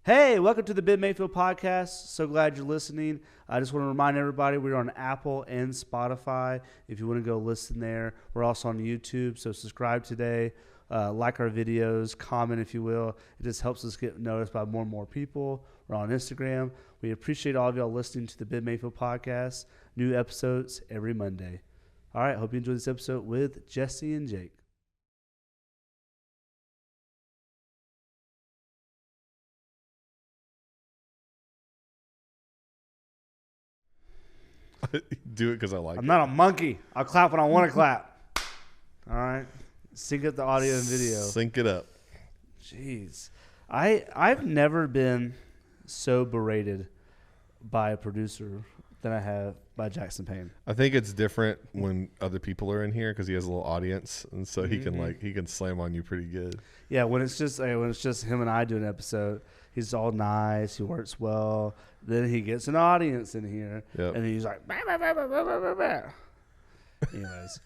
Hey, welcome to the Ben Mayfield podcast. So glad you're listening. I just want to remind everybody we're on Apple and Spotify. If you want to go listen there, we're also on YouTube. So subscribe today, like our videos, comment if you will. It just helps us get noticed by more and more people. We're on Instagram. We appreciate all of y'all listening to the Ben Mayfield podcast. New episodes every Monday. All right, hope you enjoy this episode with Jessie and Jake. Do it because I like it. I'm not a monkey. I'll clap when I want to clap. All right. Sync up the audio and video. Sync it up. Jeez. I've never been so berated by a producer than I have by Jackson Payne. I think it's different when other people are in here because he has a little audience, and so he can slam on you pretty good. Yeah, when it's just him and I do an episode, he's all nice. He works well. Then he gets an audience in here, and he's like, bah, bah, bah, bah, bah, bah, bah. Anyways,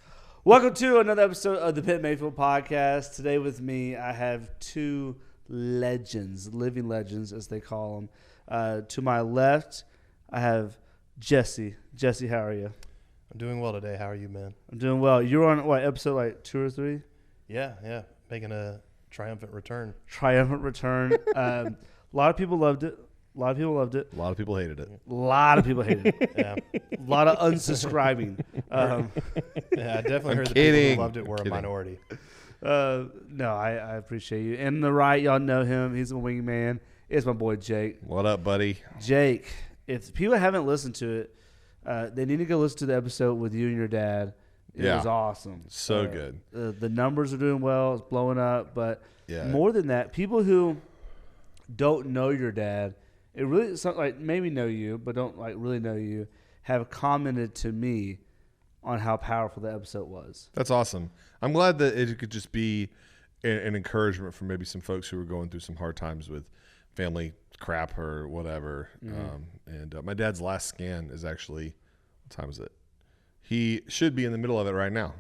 welcome to another episode of the Ben Mayfield podcast. Today with me, I have two legends, living legends as they call them. To my left, I have Jessie. Jessie, how are you? I'm doing well today. How are you, man? I'm doing well. You're on what, episode like 2 or 3? Yeah, making a triumphant return. A lot of people loved it. A lot of people hated it. Yeah. A lot of unsubscribing. Yeah, I definitely heard the people who loved it were a minority. No, I appreciate you. And the right, y'all know him. He's a wingman. It's my boy Jake. What up, buddy? Jake, if people haven't listened to it, they need to go listen to the episode with you and your dad. It was awesome. So good. The numbers are doing well. It's blowing up. But more than that, people who don't know your dad, it really like maybe know you, but don't like really know you, have commented to me on how powerful the episode was. That's awesome. I'm glad that it could just be an encouragement for maybe some folks who are going through some hard times with family crap or whatever. And my dad's last scan is actually, what time is it? He should be in the middle of it right now.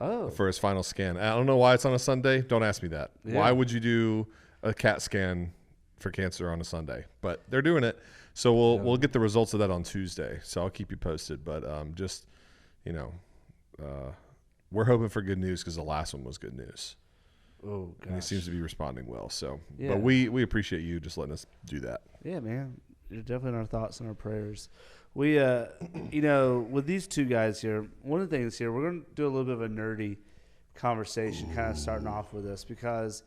Oh. For his final scan. I don't know why it's on a Sunday. Don't ask me that. Yeah. Why would you do a CAT scan for cancer on a Sunday? But they're doing it. So we'll get the results of that on Tuesday. So I'll keep you posted. But we're hoping for good news because the last one was good news. Oh, gosh. And he seems to be responding well. So, but we appreciate you just letting us do that. Yeah, man. You're definitely in our thoughts and our prayers. We, with these two guys here, one of the things here, we're going to do a little bit of a nerdy conversation, kind of starting off with this, because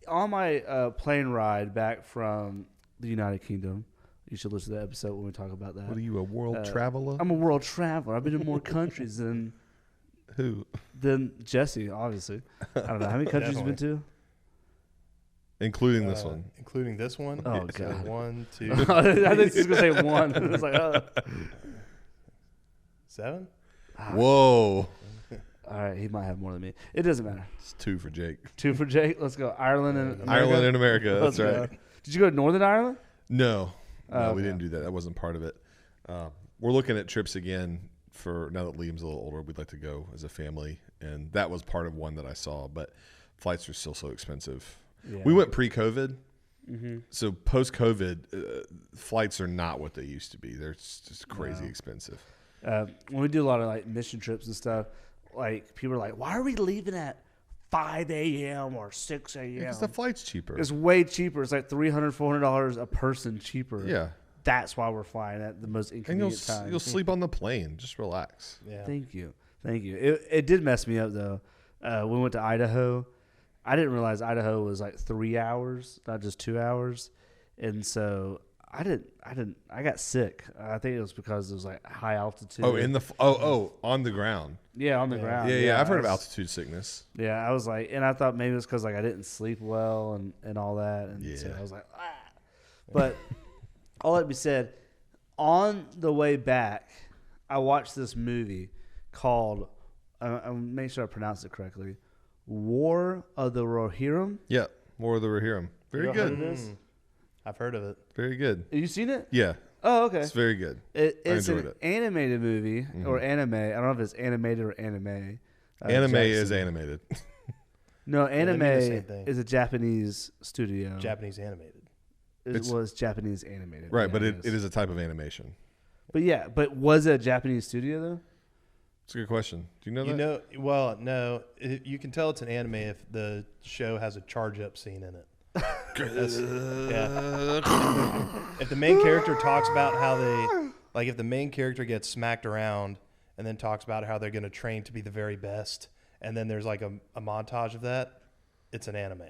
on my plane ride back from the United Kingdom, you should listen to the episode when we talk about that. What are you, a world traveler? I'm a world traveler. I've been in more countries than Jessie, obviously. I don't know. How many countries you been to? Including this one. Including this one? Oh, so God. 1, 2. I think he's going to say 1. It was like, 7? Whoa. All right, he might have more than me. It doesn't matter. It's 2 for Jake. 2 for Jake. Let's go. Ireland and America. Ireland and America. That's right. Did you go to Northern Ireland? No. Okay. We didn't do that. That wasn't part of it. We're looking at trips again for now that Liam's a little older. We'd like to go as a family, and that was part of one that I saw. But flights are still so expensive. Yeah. We went pre-COVID. Mm-hmm. So post-COVID, flights are not what they used to be. They're just crazy expensive. When we do a lot of like mission trips and stuff, like people are like, "Why are we leaving at 5 a.m. or 6 a.m.?" Because the flight's cheaper. It's way cheaper. It's like $300, $400 a person cheaper. Yeah. That's why we're flying at the most inconvenient time. You'll sleep on the plane. Just relax. Yeah. Thank you. It did mess me up though. We went to Idaho. I didn't realize Idaho was like 3 hours, not just 2 hours, and so I got sick. I think it was because it was like high altitude. On the ground. Yeah, on the ground. Yeah. I've heard of altitude sickness. Yeah, I was like, and I thought maybe it was because like I didn't sleep well and all that, and so I was like, ah. But all that be said, on the way back, I watched this movie called, I'll make sure I pronounce it correctly, War of the Rohirrim. Yeah, War of the Rohirrim. Very good. I've heard of it. Very good. Have you seen it? Yeah. Oh, okay. It's very good. It's an animated movie or anime. I don't know if it's animated or anime. Anime is animated. No, anime the same thing. is a Japanese studio. Japanese animated. It was Japanese animated. Right, yeah, but it is a type of animation. But was it a Japanese studio though? It's a good question. Do you know that? You know, well, no. You can tell it's an anime if the show has a charge up scene in it. Yeah. If the main character talks about how if the main character gets smacked around and then talks about how they're going to train to be the very best, and then there's like a montage of that, it's an anime.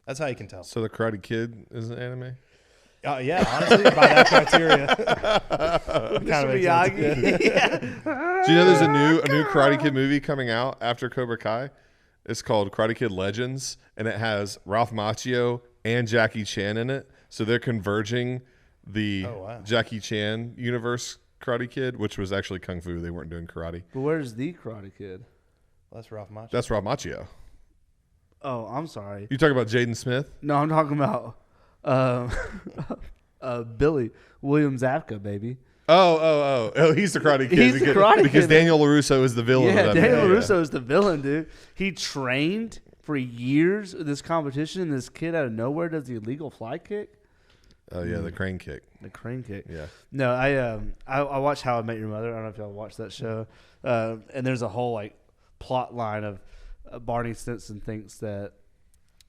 That's how you can tell. So the Karate Kid is an anime? Yeah, honestly, by that criteria. Kind of Miyagi. Yeah. Do you know there's a new Karate Kid movie coming out after Cobra Kai? It's called Karate Kid Legends, and it has Ralph Macchio and Jackie Chan in it. So they're converging the Jackie Chan universe Karate Kid, which was actually Kung Fu. They weren't doing karate. But where's the Karate Kid? Well, that's Ralph Macchio. That's Ralph Macchio. Oh, I'm sorry. You talking about Jaden Smith? No, I'm talking about Billy William Zabka, baby. Oh, he's the Karate Kid. He's the Karate Kid. Because Daniel LaRusso is the villain of that Daniel movie. LaRusso is the villain, dude. He trained for years in this competition, and this kid out of nowhere does the illegal fly kick. Oh, yeah, the crane kick. The crane kick. Yeah. No, I watched How I Met Your Mother. I don't know if y'all watched that show. And there's a whole like plot line of Barney Stinson thinks that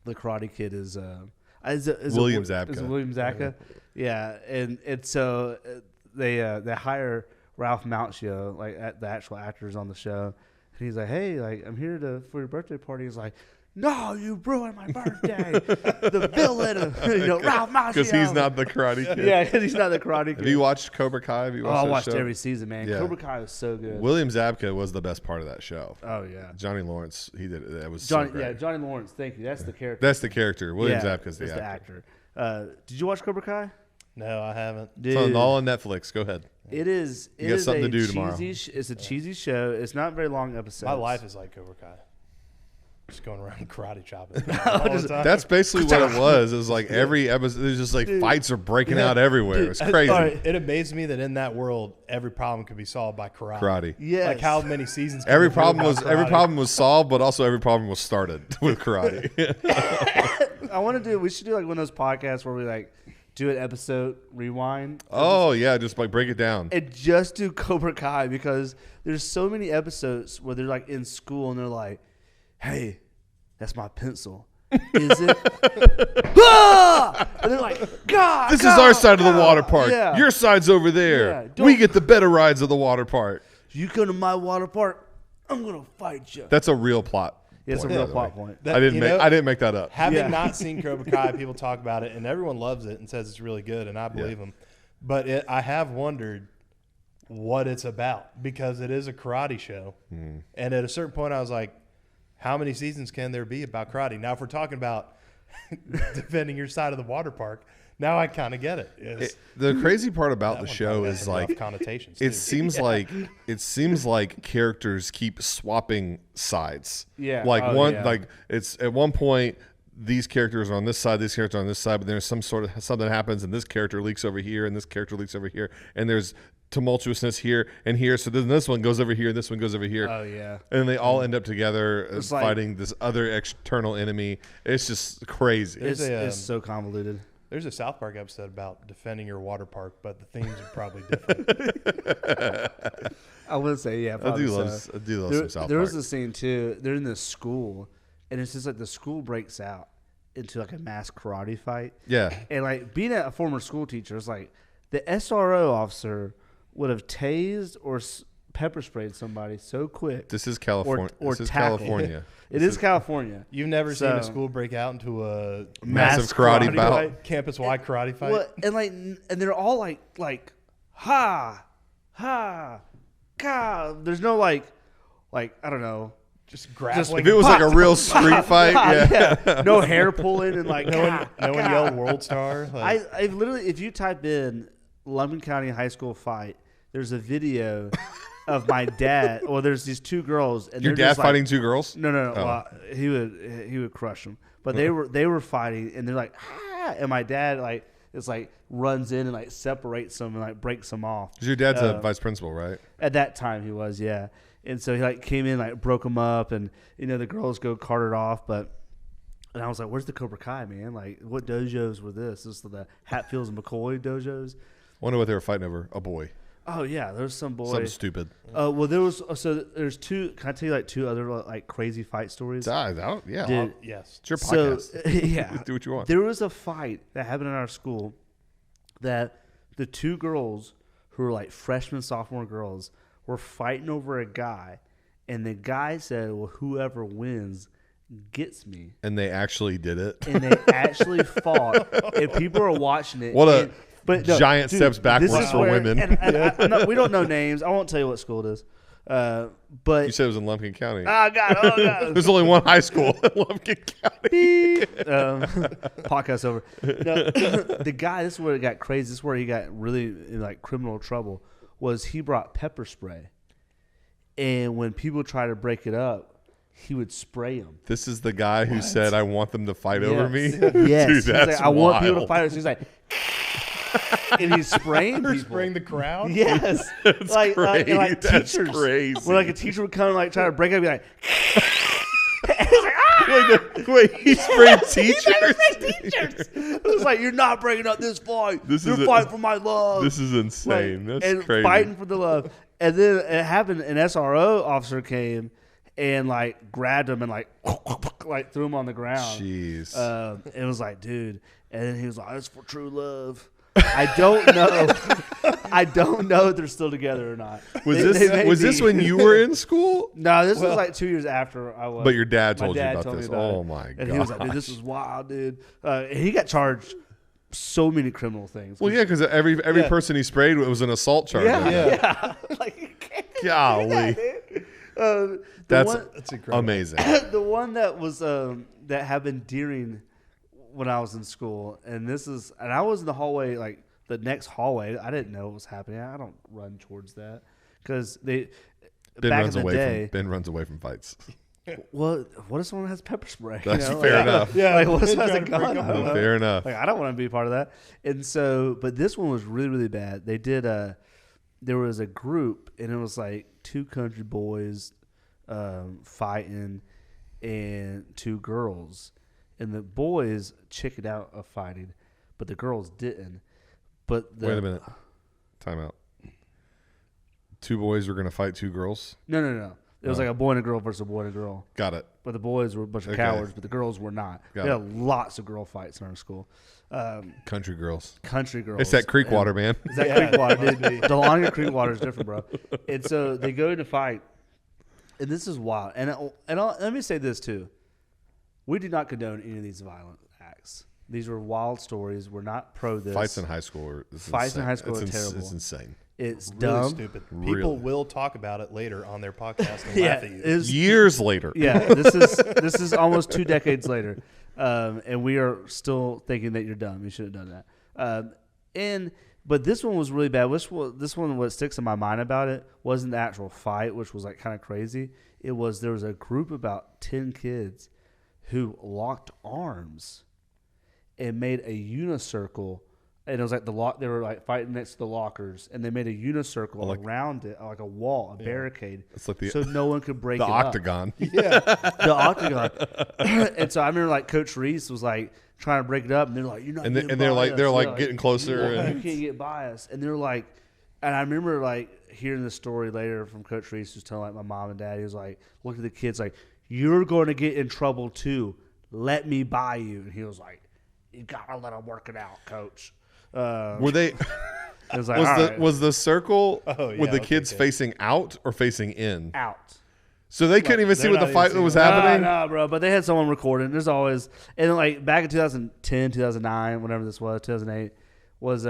the Karate Kid is William Zabka. Is William Zabka? Yeah, and so they hire Ralph Macchio, like the actual actors on the show, and he's like, "Hey, like I'm here for your birthday party." He's like, "No, you ruined my birthday." The villain, Ralph Macchio. Because he's not the Karate Kid. Yeah, because he's not the Karate Kid. Have you watched Cobra Kai? Have you watched I that watched show? every season, man. Yeah. Cobra Kai was so good. William Zabka was the best part of that show. Oh yeah, Johnny Lawrence, he did it. That was Johnny. so great. Yeah, Johnny Lawrence. Thank you. That's the character. That's the character. William yeah, Zabka's the actor. Did you watch Cobra Kai? No, I haven't. Dude, It's all on Netflix. Go ahead. it is. You got something to do tomorrow. It's a cheesy show. It's not very long episodes. My life is like Cobra Kai. Just going around karate chopping. all the time. That's basically what it was. It was like every episode, there's just like fights are breaking out everywhere. It was crazy. It amazed me that in that world, every problem could be solved by karate. Yes. Like how many seasons? Every problem was solved, but also every problem was started with karate. We should do like one of those podcasts where we like do an episode rewind. Oh yeah, just like break it down. And just do Cobra Kai because there's so many episodes where they're like in school and they're like, "Hey, that's my pencil." Is it? Ah! And they're like, "God, This is our side of the water park. Yeah. Your side's over there. Yeah, We get the better rides of the water park." You come to my water park, I'm gonna fight you. That's a real plot. Yeah, it's a point, real by the plot way. point. That- I didn't make that up. Having not seen Cobra Kai, people talk about it, and everyone loves it and says it's really good, and I believe them. But I have wondered what it's about because it is a karate show. And at a certain point, I was like, how many seasons can there be about karate? Now, if we're talking about defending your side of the water park, now I kind of get it. The crazy part about the That one show probably is has enough like connotations. it too. seems like characters keep swapping sides. Yeah. Like yeah. like it's at one point these characters are on this side, these characters are on this side, but there's something happens and this character leaks over here and this character leaks over here and there's tumultuousness here and here. So then this one goes over here and this one goes over here. Oh yeah. And they all end up together like- fighting this other external enemy. It's just crazy. It's so convoluted. There's a South Park episode about defending your water park, but the themes are probably different. I would say, yeah. I do love some South Park. There was a scene too. They're in this school, and it's just like the school breaks out into like a mass karate fight. Yeah. And like being a former school teacher, it's like the SRO officer would have tased or pepper sprayed somebody so quick. This is California. Or This is tackled. California. It is California. You've never So- seen a school break out into a Massive karate bout. campus-wide karate fight? Well, and they're all like ha, ka. There's no like I don't know. Just grappling. If it was like a real street fight, yeah. No hair pulling and like no one yelled World Star. Like, I've literally, if you type in Logan County High School fight, there's a video of my dad. Well, there's these two girls, and Your they're dad just fighting two girls? No. Oh. Well, he would crush them, but they were fighting, and they're like, ah, and my dad like is like runs in and like separates them and like breaks them off. 'Cause your dad's a vice principal, right? At that time, he was, yeah. And so he like came in, like broke them up, and the girls go carted off. But And I was like, where's the Cobra Kai, man? Like, what dojos were this? This is the Hatfields and McCoy dojos. Wonder what they were fighting over. A boy. Oh, yeah. There's some boy. Something stupid. Well, there's two. Can I tell you like two other like crazy fight stories? Yeah. Dude, Yes. It's your podcast. So, yeah. Do what you want. There was a fight that happened in our school that the two girls who were like freshman, sophomore girls were fighting over a guy. And the guy said, well, whoever wins gets me. And they actually did it. And they actually fought. And people are watching it. What and, giant steps backwards for women. And we don't know names. I won't tell you what school it is. But You said it was in Lumpkin County. Oh, God. There's only one high school in Lumpkin County. Podcast over. No, the guy, this is where it got crazy. This is where he got really in like criminal trouble, was he brought pepper spray. And when people try to break it up, he would spray them. This is the guy who said, I want them to fight over me? Yes. Dude, that's like, I want people to wild. fight us. He's like, and he's spraying people. Spraying the crowd? Yes. That's like, crazy. and like That's teachers. crazy. When like a teacher would come and like try to break up, be like, Wait, he sprayed teachers? It was like, you're not breaking up this fight. You're is fighting for my love. This is insane. Like, That's and crazy. fighting for the love. And then it happened, an SRO officer came and like grabbed him and like threw him on the ground. Jeez. It was like, dude. And then he was like, it's for true love. I don't know. I don't know if they're still together or not. Was They may this be. when you were in school? No, this was like 2 years after I was. But your dad My told you dad about told me this. about Oh it. my god. And he was like, dude, this is wild, dude. And he got charged so many criminal things. Well, yeah, because every person he sprayed was an assault charge. Yeah. Like, you can't do Golly. that, dude. That's incredible. amazing. The one that was that happened during when I was in school, and I was in the hallway, like the next hallway. I didn't know what was happening. I don't run towards that because Ben back runs in the day. Ben runs away from fights. Well, what if someone has pepper spray? That's you know? fair Like, enough. Yeah. Like, what if Trying someone has a to break gun? them I don't know. Fair enough. Like, I don't want to be part of that. And so, but this one was really, really bad. They did there was a group, and it was like two country boys fighting and two girls. And the boys chickened out of fighting, but the girls didn't. But Wait a minute. Time out. Two boys were going to fight two girls? No. It was like a boy and a girl versus a boy and a girl. Got it. But the boys were a bunch of cowards, but the girls were not. Got We had lots of girl fights in our school. Country girls. Country girls. It's that creek water, man. Is that creek water, dude? The longer creek water is different, bro. And so they go to fight, and this is wild. Let me say this too: we do not condone any of these violent acts. These are wild stories. We're not pro this. Fights in high school are terrible. It's insane. It's Really dumb. stupid. Really. People will talk about it later on their podcast and Yeah, laugh at you. it's- Years later. yeah. This is almost 2 decades later, and we are still thinking that you're dumb. You should have done that. But this one was really bad. This one, what sticks in my mind about it wasn't the actual fight, which was like kind of crazy. There was a group of about 10 kids who locked arms and made a unicircle. And it was like they were like fighting next to the lockers, and they made a unicircle around it, like a wall, a barricade, It's like so no one could break the it octagon. the octagon. And so I remember like Coach Reese was like trying to break it up, and they're like, "You're not." And getting they're by like us." getting closer. You And can't get by us. And they're like, and I remember like hearing the story later from Coach Reese, who's telling like my mom and dad. He was like, look at the kids, like, you're going to get in trouble too. Let me buy you. And he was like, you gotta let them work it out, Coach. were they? It was like, all right, Was the circle with the okay, kids okay. facing out or facing in? out. So they couldn't even see what the not fight even was seeing happening. No, bro. But they had someone recording. There's always, and then like back in 2010, 2009, whatever this was, 2008, was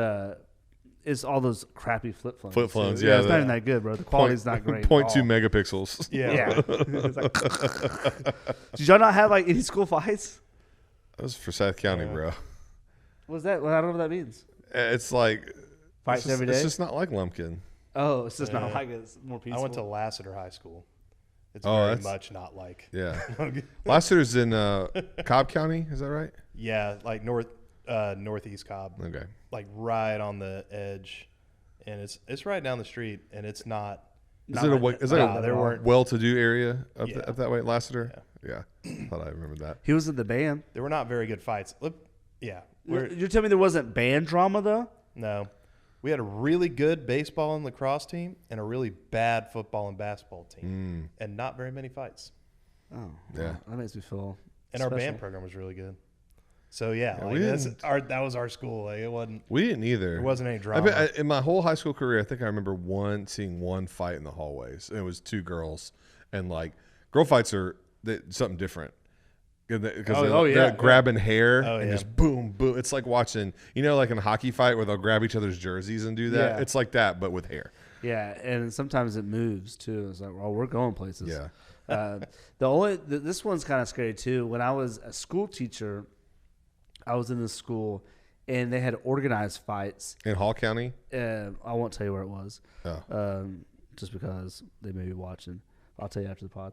it's all those crappy flip phones. Flip phones, too. yeah, It's not even that good, bro. The quality's not great. at 0.2 all. megapixels. Yeah. It's like- Did y'all not have like any school fights? That was for South County, bro. Was that? Well, I don't know what that means. It's like Fights every day. It's just not like Lumpkin. Oh, it's just Yeah. not like it's more peaceful. I went to Lassiter High School. It's Oh, very that's- much not like. Yeah. Lassiter's in Cobb County. Is that right? Yeah, like northeast Cobb, Okay. like right on the edge, and it's right down the street, and it's not. Is it a like is that. it No, a there weren't. well-to-do area up, Yeah. up that way, Lassiter? Yeah, thought I remembered that. He was in the band. They were not very good fights. Yeah. You're telling me there wasn't band drama though? No. We had a really good baseball and lacrosse team and a really bad football and basketball team, and not very many fights. Oh, Yeah. that makes me feel. And special. our band program was really good. So yeah, we didn't- that was our school. Like, it wasn't. We didn't either. There wasn't any drama. In my whole high school career, I think I remember seeing one fight in the hallways. And it was two girls, and like girl fights are something different because they're grabbing hair and just boom, boom. It's like watching, like in a hockey fight where they'll grab each other's jerseys and do that. Yeah. It's like that, but with hair. Yeah, and sometimes it moves too. It's like, oh, we're going places. Yeah. This one's kind of scary too. When I was a school teacher, I was in this school, and they had organized fights. In Hall County? I won't tell you where it was, Oh. just because they may be watching. I'll tell you after the pod.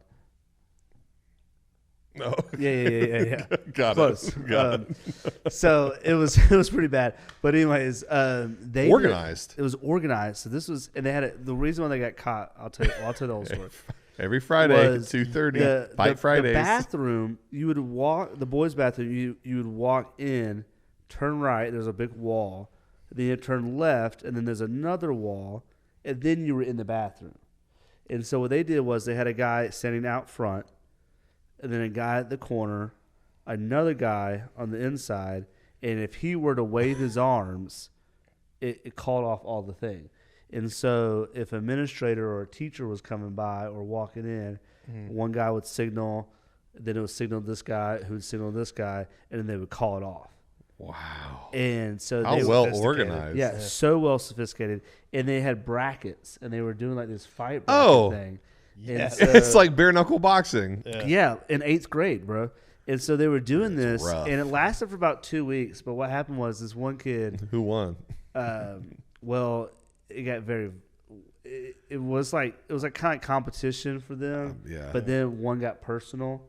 No. Yeah. Got Close. it. Got it. So it was pretty bad. But anyways, they Organized. It was organized. So this was, and they had the reason why they got caught. I'll tell you the whole story. Every Friday, Was 2:30. Fight Fridays. The bathroom, you would walk, the boys' bathroom, you would walk in, turn right, there's a big wall. Then you turn left, and then there's another wall, and then you were in the bathroom. And so what they did was they had a guy standing out front, and then a guy at the corner, another guy on the inside, and if he were to wave his arms, it called off all the thing. And so if an administrator or a teacher was coming by or walking in, one guy would signal, then it would signal this guy, who would signal this guy, and then they would call it off. Wow. And so How they well were organized. Yeah, so well sophisticated. And they had brackets, and they were doing like this fight bracket thing. Yes. And so, It's like bare knuckle boxing. yeah, in 8th grade, bro. And so they were doing this, rough. and it lasted for about 2 weeks. But what happened was this one kid, Who won? well, it got very. It was like kind of competition for them. Yeah. But then one got personal.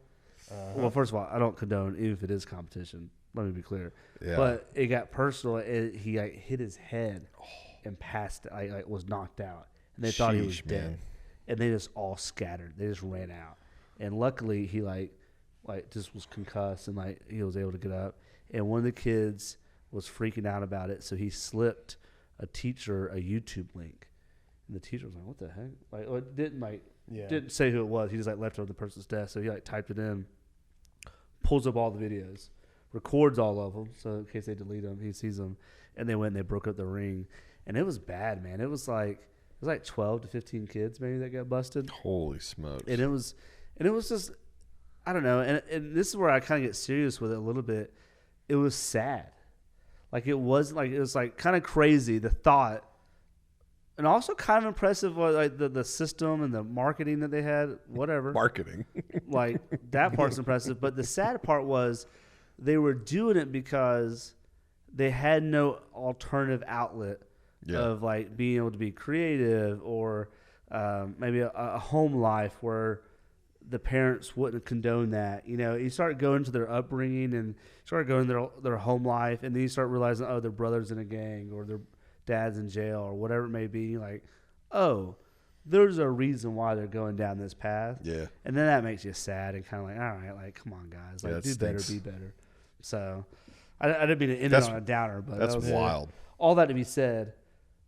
Well, first of all, I don't condone even if it is competition. Let me be clear. Yeah. But it got personal. He like hit his head and passed. Like was knocked out, and they thought he was Sheesh, dead. man. And they just all scattered. They just ran out. And luckily, he like just was concussed, and like he was able to get up. And one of the kids was freaking out about it, so he slipped a teacher a YouTube link, and the teacher was like, "What the heck?" Like, well, it didn't say who it was. He just like left it on the person's desk, so he like typed it in, pulls up all the videos, records all of them, so in case they delete them, he sees them, and they went and they broke up the ring, and it was bad, man. It was like 12 to 15 kids maybe that got busted. Holy smokes. And it was just, I don't know. And this is where I kind of get serious with it a little bit. It was sad. Like it was like kind of crazy, the thought, and also kind of impressive, like the system and the marketing that they had, whatever. Marketing. Like that part's impressive. But the sad part was they were doing it because they had no alternative outlet of like being able to be creative or maybe a home life where the parents wouldn't condone that. You start going to their upbringing and start going to their home life, and then you start realizing, oh, their brother's in a gang or their dad's in jail or whatever it may be. Like, oh, there's a reason why they're going down this path. Yeah. And then that makes you sad and kind of like, all right, like, come on, guys. Like, do better, be better. So I didn't mean to end it on a downer, but that's that was wild. All that to be said,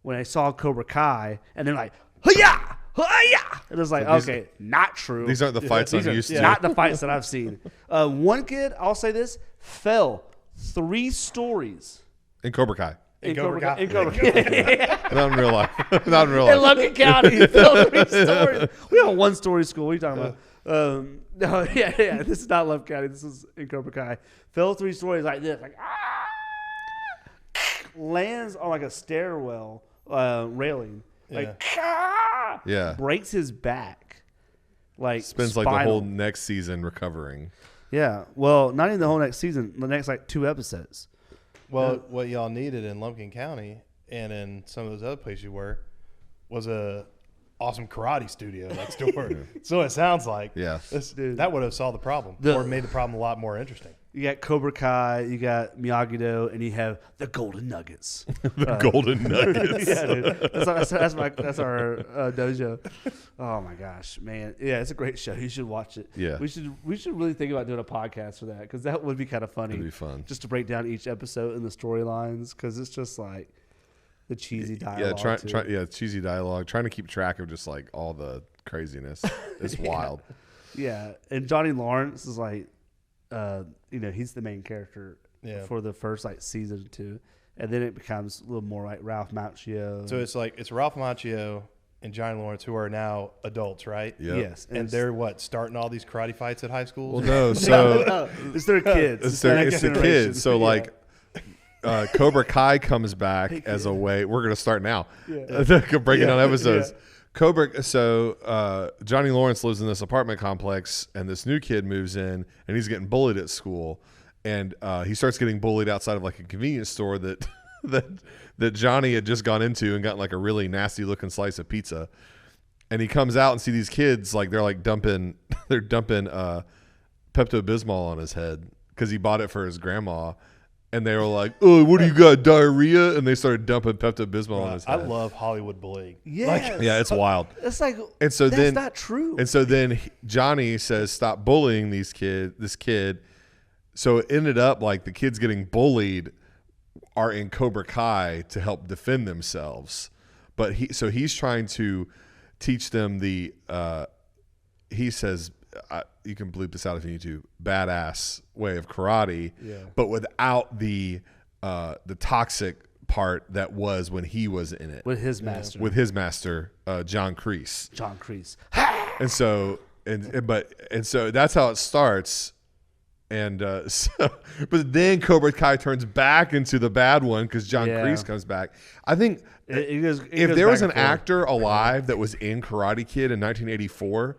when I saw Cobra Kai, and they're like, "Hi-ya! Hi-ya!" And it's like, okay, not true. These aren't the fights I'm used to. Not the fights that I've seen. One kid, I'll say this, fell 3 stories. In Cobra Kai. In Cobra Kai. In Cobra Kai. Not in real life. Not in real In life. Logan County, he fell 3 stories. We have a 1-story school. What are you talking about? No, yeah. This is not Love County. This is in Cobra Kai. Fell 3 stories like this, like lands on like a stairwell railing, like breaks his back, like spends like the whole next season recovering. Yeah, well, not even the whole next season. The next like 2 episodes. Well, what y'all needed in Lumpkin County and in some of those other places you were was a awesome karate studio next door. So it sounds like. Yeah. That would have solved the problem or made the problem a lot more interesting. You got Cobra Kai, you got Miyagi-Do, and you have the Golden Nuggets. The Golden Nuggets. Yeah, dude. That's our dojo. Oh my gosh, man! Yeah, it's a great show. You should watch it. Yeah. we should really think about doing a podcast for that because that would be kind of funny. It'd be fun. Just to break down each episode and the storylines because it's just like the cheesy dialogue. Cheesy dialogue. Trying to keep track of just like all the craziness. It's wild. Yeah, and Johnny Lawrence is like, he's the main character for the first like season or two, and then it becomes a little more like Ralph Macchio. So it's Ralph Macchio and Johnny Lawrence who are now adults, right? Yep. Yes, And they're starting all these karate fights at high schools? Well, no. So it's their kids. it's the kids. So like. Cobra Kai comes back as a way. We're gonna start now. Breaking down episodes. Yeah. So Johnny Lawrence lives in this apartment complex, and this new kid moves in, and he's getting bullied at school, and he starts getting bullied outside of like a convenience store that that Johnny had just gone into and gotten like a really nasty looking slice of pizza, and he comes out and see these kids like they're dumping Pepto-Bismol on his head because he bought it for his grandma. And they were like, "Oh, what do you got, diarrhea?" And they started dumping Pepto-Bismol on his head. I love Hollywood bullying. Yes. Yeah, it's wild. It's like, and so that's then, not true. And so then Johnny says, "Stop bullying this kid." So it ended up like the kids getting bullied are in Cobra Kai to help defend themselves. But he's trying to teach them the. He says. You can bleep this out if you need to. Badass way of karate, but without the toxic part that was when he was in it with his master. With his master, John Kreese. John Kreese. And so that's how it starts. And but then Cobra Kai turns back into the bad one because John Kreese comes back. I think if there was an actor alive that was in Karate Kid in 1984.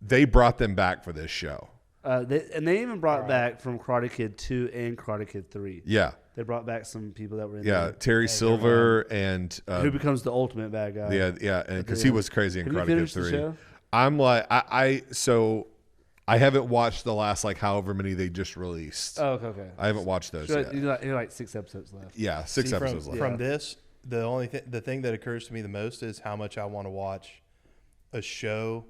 They brought them back for this show. They even brought back from Karate Kid 2 and Karate Kid 3. Yeah. They brought back some people that were in there. Terry Silver and... who becomes the ultimate bad guy. Yeah, and because he was crazy in Karate Kid 3. The show? I'm like... I haven't watched the last, like, however many they just released. Oh, okay. I haven't watched those yet. You're like 6 episodes left. Yeah, 6 episodes left. From this, the thing that occurs to me the most is how much I want to watch a show...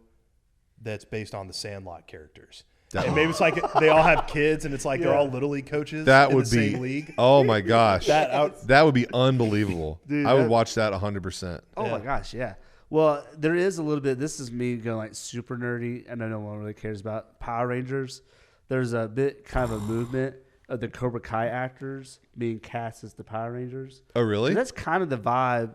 that's based on the Sandlot characters. And maybe it's like they all have kids and it's like they're all Little League coaches that in would the be, same league. Oh, my gosh. that would be unbelievable. Dude, I would watch that 100%. Oh, my gosh, yeah. Well, there is a little bit. This is me going like super nerdy, and I know no one really cares about Power Rangers. There's a bit kind of a movement of the Cobra Kai actors being cast as the Power Rangers. Oh, really? And that's kind of the vibe.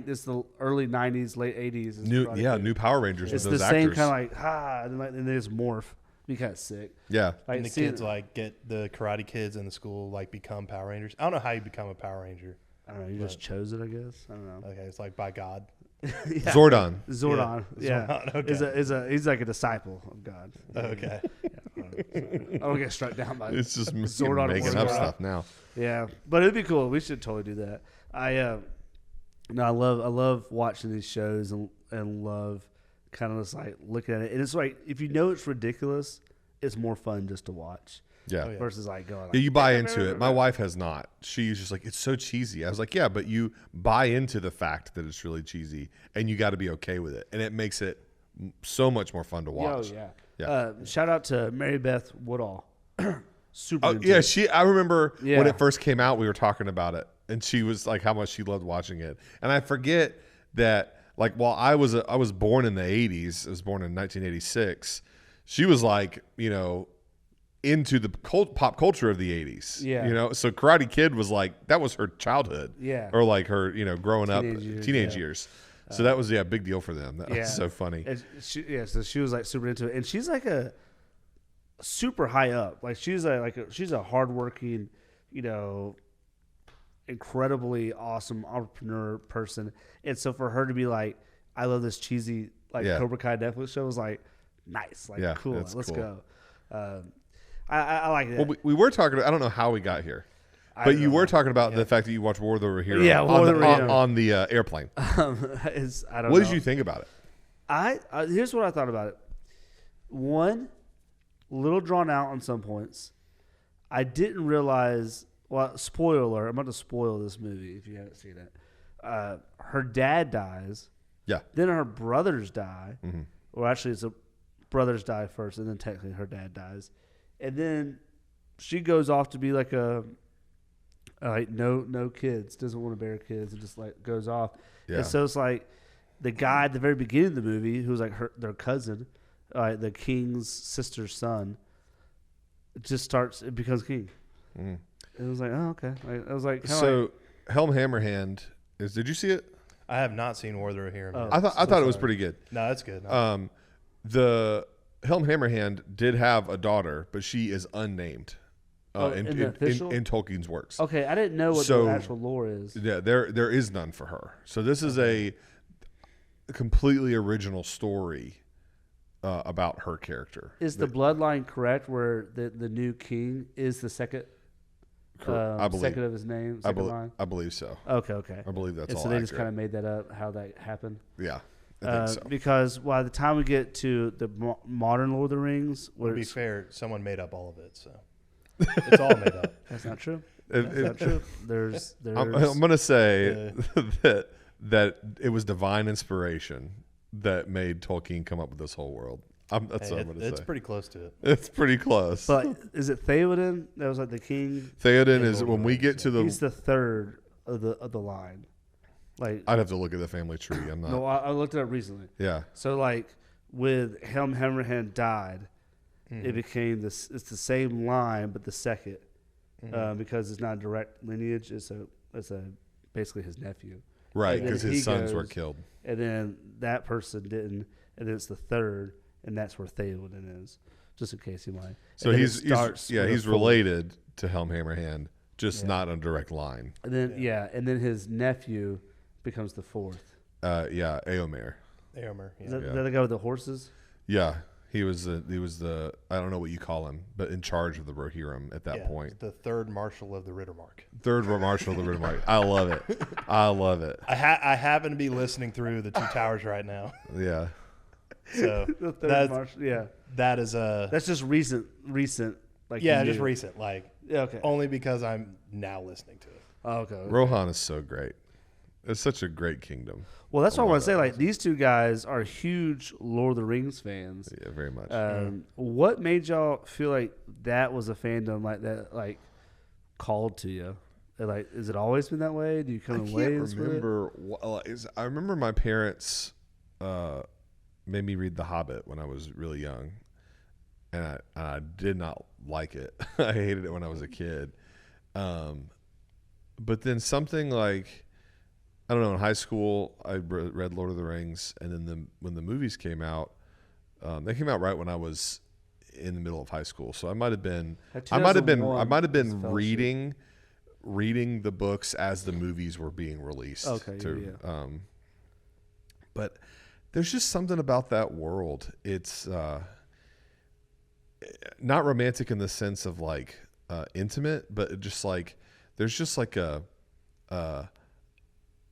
It's the early 90s, late 80s. New Power Rangers it's with those the actors. Same kind of and they just morph. Be kind of sick. Yeah. Like, and the kids get the Karate Kids in the school become Power Rangers. I don't know how you become a Power Ranger. I don't know. You just chose it, I guess. I don't know. Okay, it's like by God. Zordon. Yeah. Okay. He's like a disciple of God. Okay. I don't get struck down by it's just Zordon making up stuff now. Yeah, but it'd be cool. We should totally do that. I love watching these shows and love kind of just like looking at it. And it's like if you know it's ridiculous, it's more fun just to watch. Yeah. Versus like going. Like, you buy into it. My wife has not. She's just like, it's so cheesy. I was like, yeah, but you buy into the fact that it's really cheesy, and you got to be okay with it, and it makes it so much more fun to watch. Oh yeah. Shout out to Mary Beth Woodall. Super. Oh yeah, I remember when it first came out, we were talking about it, and she was like, how much she loved watching it, and I forget that. Like, while I was born in the 80s, I was born in 1986. She was like, into the pop culture of the 80s. Yeah. So Karate Kid was like, that was her childhood. Yeah. Or like her, growing up, teenage years. So that was, big deal for them. That was so funny. And so she was like super into it. And she's like a super high up. Like she's a hardworking, incredibly awesome entrepreneur person. And so for her to be like, I love this cheesy Cobra Kai Netflix show was like nice, cool. Let's go. I like that. Well, we were talking. I don't know how we got here, but you were talking about the fact that you watched War of the Hero. Yeah, on the airplane. I don't know. What did you think about it? Here's what I thought about it. One, a little drawn out on some points. I didn't realize. Well, spoiler alert! I'm about to spoil this movie if you haven't seen it. Her dad dies. Yeah. Then her brothers die. Mm-hmm. Or actually, it's brothers die first, and then technically her dad dies, and then she goes off to be like no kids, doesn't want to bear kids, and just like goes off. Yeah. And so it's like the guy at the very beginning of the movie, who's like their cousin, the king's sister's son, it becomes king. Mm. It was like, oh, okay. I was like, so Helm Hammerhand did you see it? I have not seen War of the Rohirrim. I thought it was pretty good. No, it's good. No. The Helm Hammerhand did have a daughter, but she is unnamed in Tolkien's works. Okay, I didn't know what the actual lore is. Yeah, there is none for her. So this is a completely original story about her character. Is the bloodline correct where the new king is the second? I believe. Second of his name. I believe so. Okay. I believe that's all. So they just kind of made that up how that happened. Yeah. I think so. Because by the time we get to the modern Lord of the Rings, to be fair, someone made up all of it, so it's all made up. That's not true. That's not true. There's I'm going to say that it was divine inspiration that made Tolkien come up with this whole world. That's what I'm going to say. It's pretty close to it. It's pretty close. But is it Theoden? That was like the king. Theoden is when we get to the. He's the third of the line. Like I'd have to look at the family tree. I'm not. No, I looked it up recently. Yeah. So like with Helm Hammerhand died, it became this. It's the same line, but the second, because it's not a direct lineage. It's basically his nephew. Right, because his sons were killed. And then that person didn't, and then it's the third, and that's where Theoden is. Just in case he might. So he's related to Helm Hammerhand, just not on a direct line. And then and then his nephew becomes the fourth. Éomer. Éomer. Yeah. Is that the guy with the horses? Yeah, he was the I don't know what you call him, but in charge of the Rohirrim at that point. The third marshal of the Rittermark. Third marshal of the Rittermark. I love it. I love it. I happen to be listening through the Two Towers right now. Yeah. So the third marshal. Yeah. That is That's just recent. Like just recent. Like okay. Only because I'm now listening to it. Oh, okay. Rohan is so great. It's such a great kingdom. Well, that's what I want to say. Like these two guys are huge Lord of the Rings fans. Yeah, very much. What made y'all feel like that was a fandom like that? Like called to you? Like, is it always been that way? Do you come away? I can't remember. I remember my parents made me read The Hobbit when I was really young, and I did not like it. I hated it when I was a kid. But then something like, I don't know, in high school, I read Lord of the Rings, and then when the movies came out, they came out right when I was in the middle of high school. So I might have been reading the books as the movies were being released. Okay. But there's just something about that world. It's not romantic in the sense of like intimate, but just like there's just like a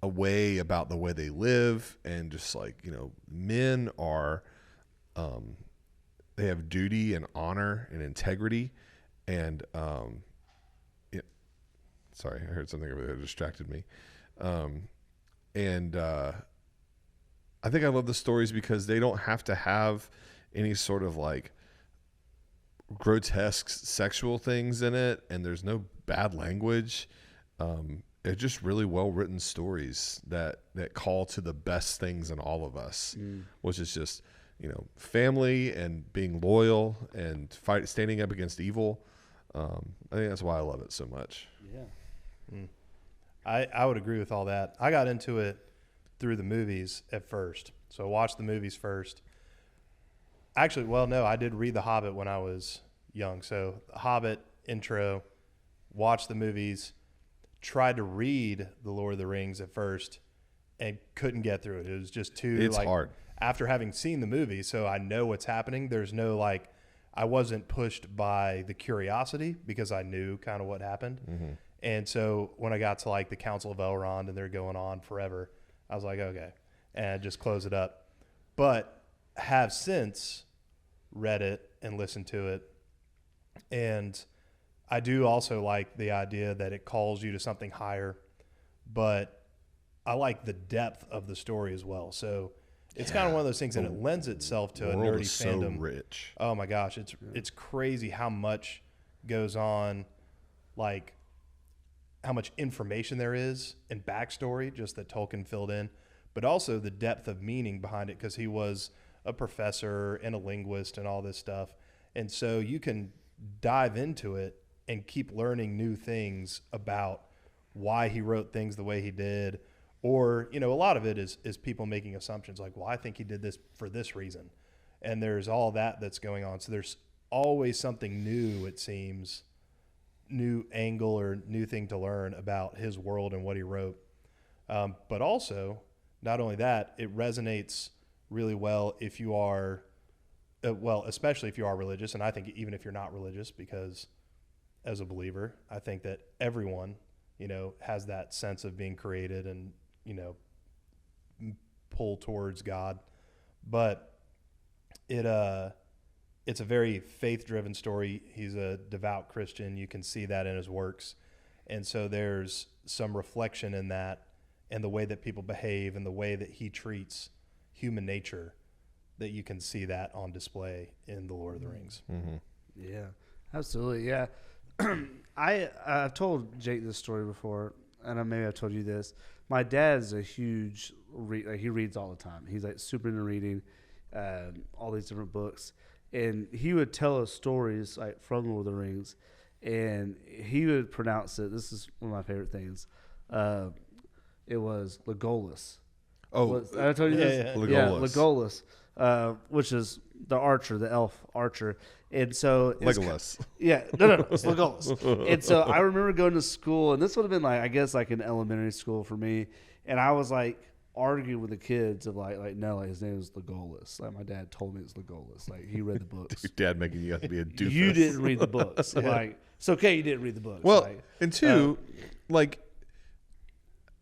way about the way they live, and just like, you know, men are they have duty and honor and integrity, and sorry, I heard something over there that distracted me. I think I love the stories because they don't have to have any sort of like grotesque sexual things in it, and there's no bad language. They're just really well-written stories that call to the best things in all of us, which is just, you know, family and being loyal and standing up against evil. I think that's why I love it so much. Yeah. I would agree with all that. I got into it through the movies at first. So I watched the movies first. Actually, well, no, I did read The Hobbit when I was young. So The Hobbit intro, watched the movies, tried to read The Lord of the Rings at first, and couldn't get through it. It was just too hard. After having seen the movie, so I know what's happening. There's no I wasn't pushed by the curiosity because I knew kind of what happened. Mm-hmm. And so when I got to the Council of Elrond and they're going on forever, I was like, okay, and just close it up. but have since read it and listened to it. And I do also like the idea that it calls you to something higher, but I like the depth of the story as well. So it's kind of one of those things that it lends itself to a nerdy fandom. So rich. Oh my gosh, it's crazy how much goes on, like how much information there is and backstory just that Tolkien filled in, but also the depth of meaning behind it, because he was a professor and a linguist and all this stuff. And so you can dive into it and keep learning new things about why he wrote things the way he did. Or, a lot of it is people making assumptions like, well, I think he did this for this reason. And there's all that's going on. So there's always something new, it seems, new angle or new thing to learn about his world and what he wrote. But also, not only that, it resonates really well if you are, especially if you are religious. And I think even if you're not religious, because as a believer, I think that everyone, has that sense of being created and, pull towards God. But it's a very faith-driven story. He's a devout Christian. You can see that in his works. And so there's some reflection in that and the way that people behave and the way that he treats human nature, that you can see that on display in The Lord of the Rings. Mm-hmm. Yeah, absolutely. Yeah. I've told Jake this story before, and maybe I've told you this. My dad's a huge he reads all the time. He's like super into reading all these different books, and he would tell us stories like from Lord of the Rings, and he would pronounce it. This is one of my favorite things. It was Legolas. Oh, I told you this. Legolas. Yeah, Legolas, which is the archer, the elf archer. And so Legolas. Yeah, no, it's Legolas. And so I remember going to school, and this would have been like, I guess, like in elementary school for me. And I was like arguing with the kids of like no, like his name was Legolas. Like my dad told me it's Legolas. Like he read the books. Your dad making you have to be a doofus. You didn't read the books. Like it's okay, you didn't read the books. Well, like, and two, like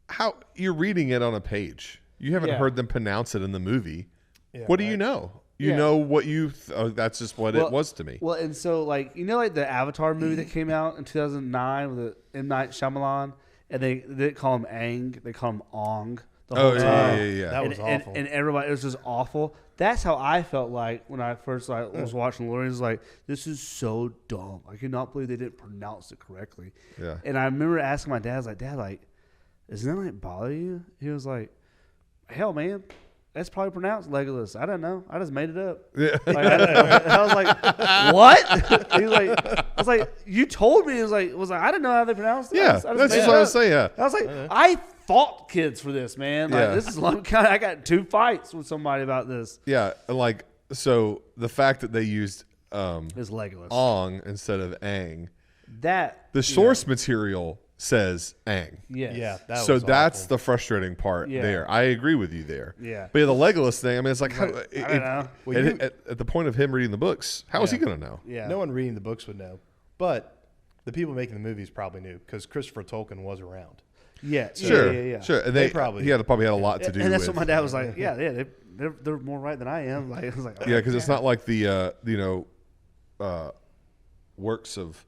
how you're reading it on a page. You haven't heard them pronounce it in the movie. Yeah, what do you know? You know what you that's just what it was to me. Well, and so like like the Avatar movie that came out in 2009 with M. Night Shyamalan, and they didn't call him Aang, they call him Ong the whole time. Yeah. That was awful. And everybody, it was just awful. That's how I felt like when I first was watching Lord of the Rings. Like, this is so dumb. I cannot believe they didn't pronounce it correctly. Yeah. And I remember asking my dad, I was like, Dad, like, doesn't that like bother you? He was like, hell, man. That's probably pronounced Legolas. I don't know. I just made it up. Yeah. Like, I was like, what? He was like, I was like, you told me. It was like, I didn't know how they pronounced it. Yeah, I just that's made just it what I up. was saying. Yeah. I was like, I fought kids for this, man. Like, this is I got 2 fights with somebody about this. Yeah, like so the fact that they used It's Legolas. Ong instead of Aang, The source material says Aang. Yes. Yeah, that So was that's awful. the frustrating part Yeah. there. I agree with you there. Yeah. But the Legolas thing, I mean, it's like, I don't know. Well, at the point of him reading the books, how is he going to know? Yeah. No one reading the books would know, but the people making the movies probably knew, because Christopher Tolkien was around. Yeah. Sure, Yeah. sure. And They probably- had a lot to do And that's with. what my dad was like. Yeah. They're more right than I am. Like, I was like, Yeah, because it's not like the works of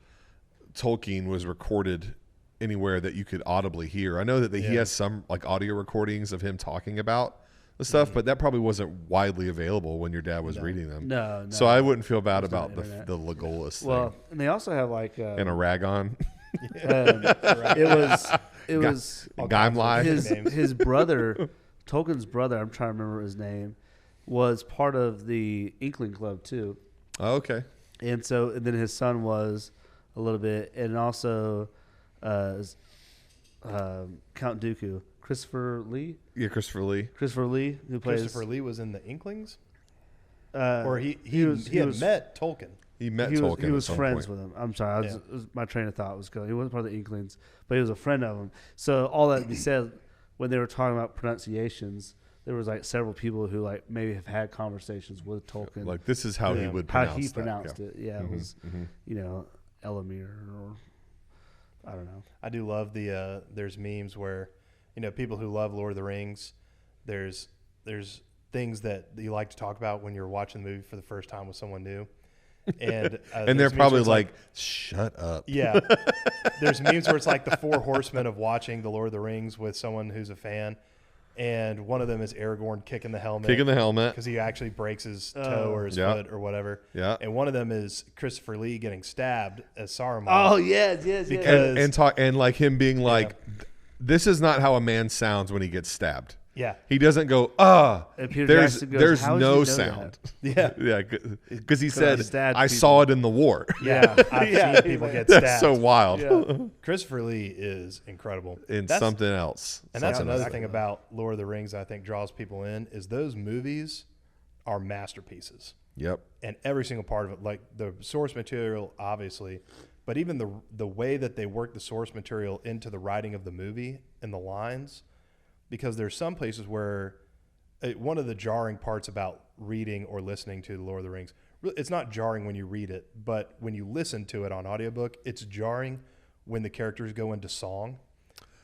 Tolkien was recorded anywhere that you could audibly hear. I know that he has some like audio recordings of him talking about the stuff, but that probably wasn't widely available when your dad was reading them. No. So I wouldn't feel bad about the internet. Legolas Well, thing. and they also have like And a rag on. It was Gimli. his brother, Tolkien's brother. I'm trying to remember his name. Was part of the Inkling Club too. Oh, okay. And then his son was a little bit, and also Count Dooku, Christopher Lee. Yeah, Christopher Lee. Christopher Lee, who plays Christopher Lee was in the Inklings, Uh, or he was met Tolkien. He met he Tolkien. He was at some friends point. with him. I'm sorry, my train of thought was going. He wasn't part of the Inklings, but he was a friend of him. So all that to be said, when they were talking about pronunciations, there was like several people who like maybe have had conversations with Tolkien. Like this is how he would how pronounce he that. pronounced Yeah. it. Yeah, it was Elamir or I don't know. I do love there's memes where, people who love Lord of the Rings, there's things that you like to talk about when you're watching the movie for the first time with someone new. And and they're probably like, shut up. Yeah. There's memes where it's like the 4 horsemen of watching The Lord of the Rings with someone who's a fan. And one of them is Aragorn kicking the helmet. Because he actually breaks his toe or his foot or whatever. Yeah. And one of them is Christopher Lee getting stabbed as Saruman. Oh, yes. And like him being like, this is not how a man sounds when he gets stabbed. Yeah. He doesn't go, there's no sound. Yeah. Yeah. Because he said, I people. saw it in the war. Yeah. I've seen people get stabbed. That's so wild. Yeah. Christopher Lee is incredible. That's something else. And that's another thing about Lord of the Rings I think draws people in is those movies are masterpieces. Yep. And every single part of it, like the source material, obviously, but even the way that they work the source material into the writing of the movie and the lines, because there's some places where one of the jarring parts about reading or listening to The Lord of the Rings, it's not jarring when you read it, but when you listen to it on audiobook, it's jarring when the characters go into song,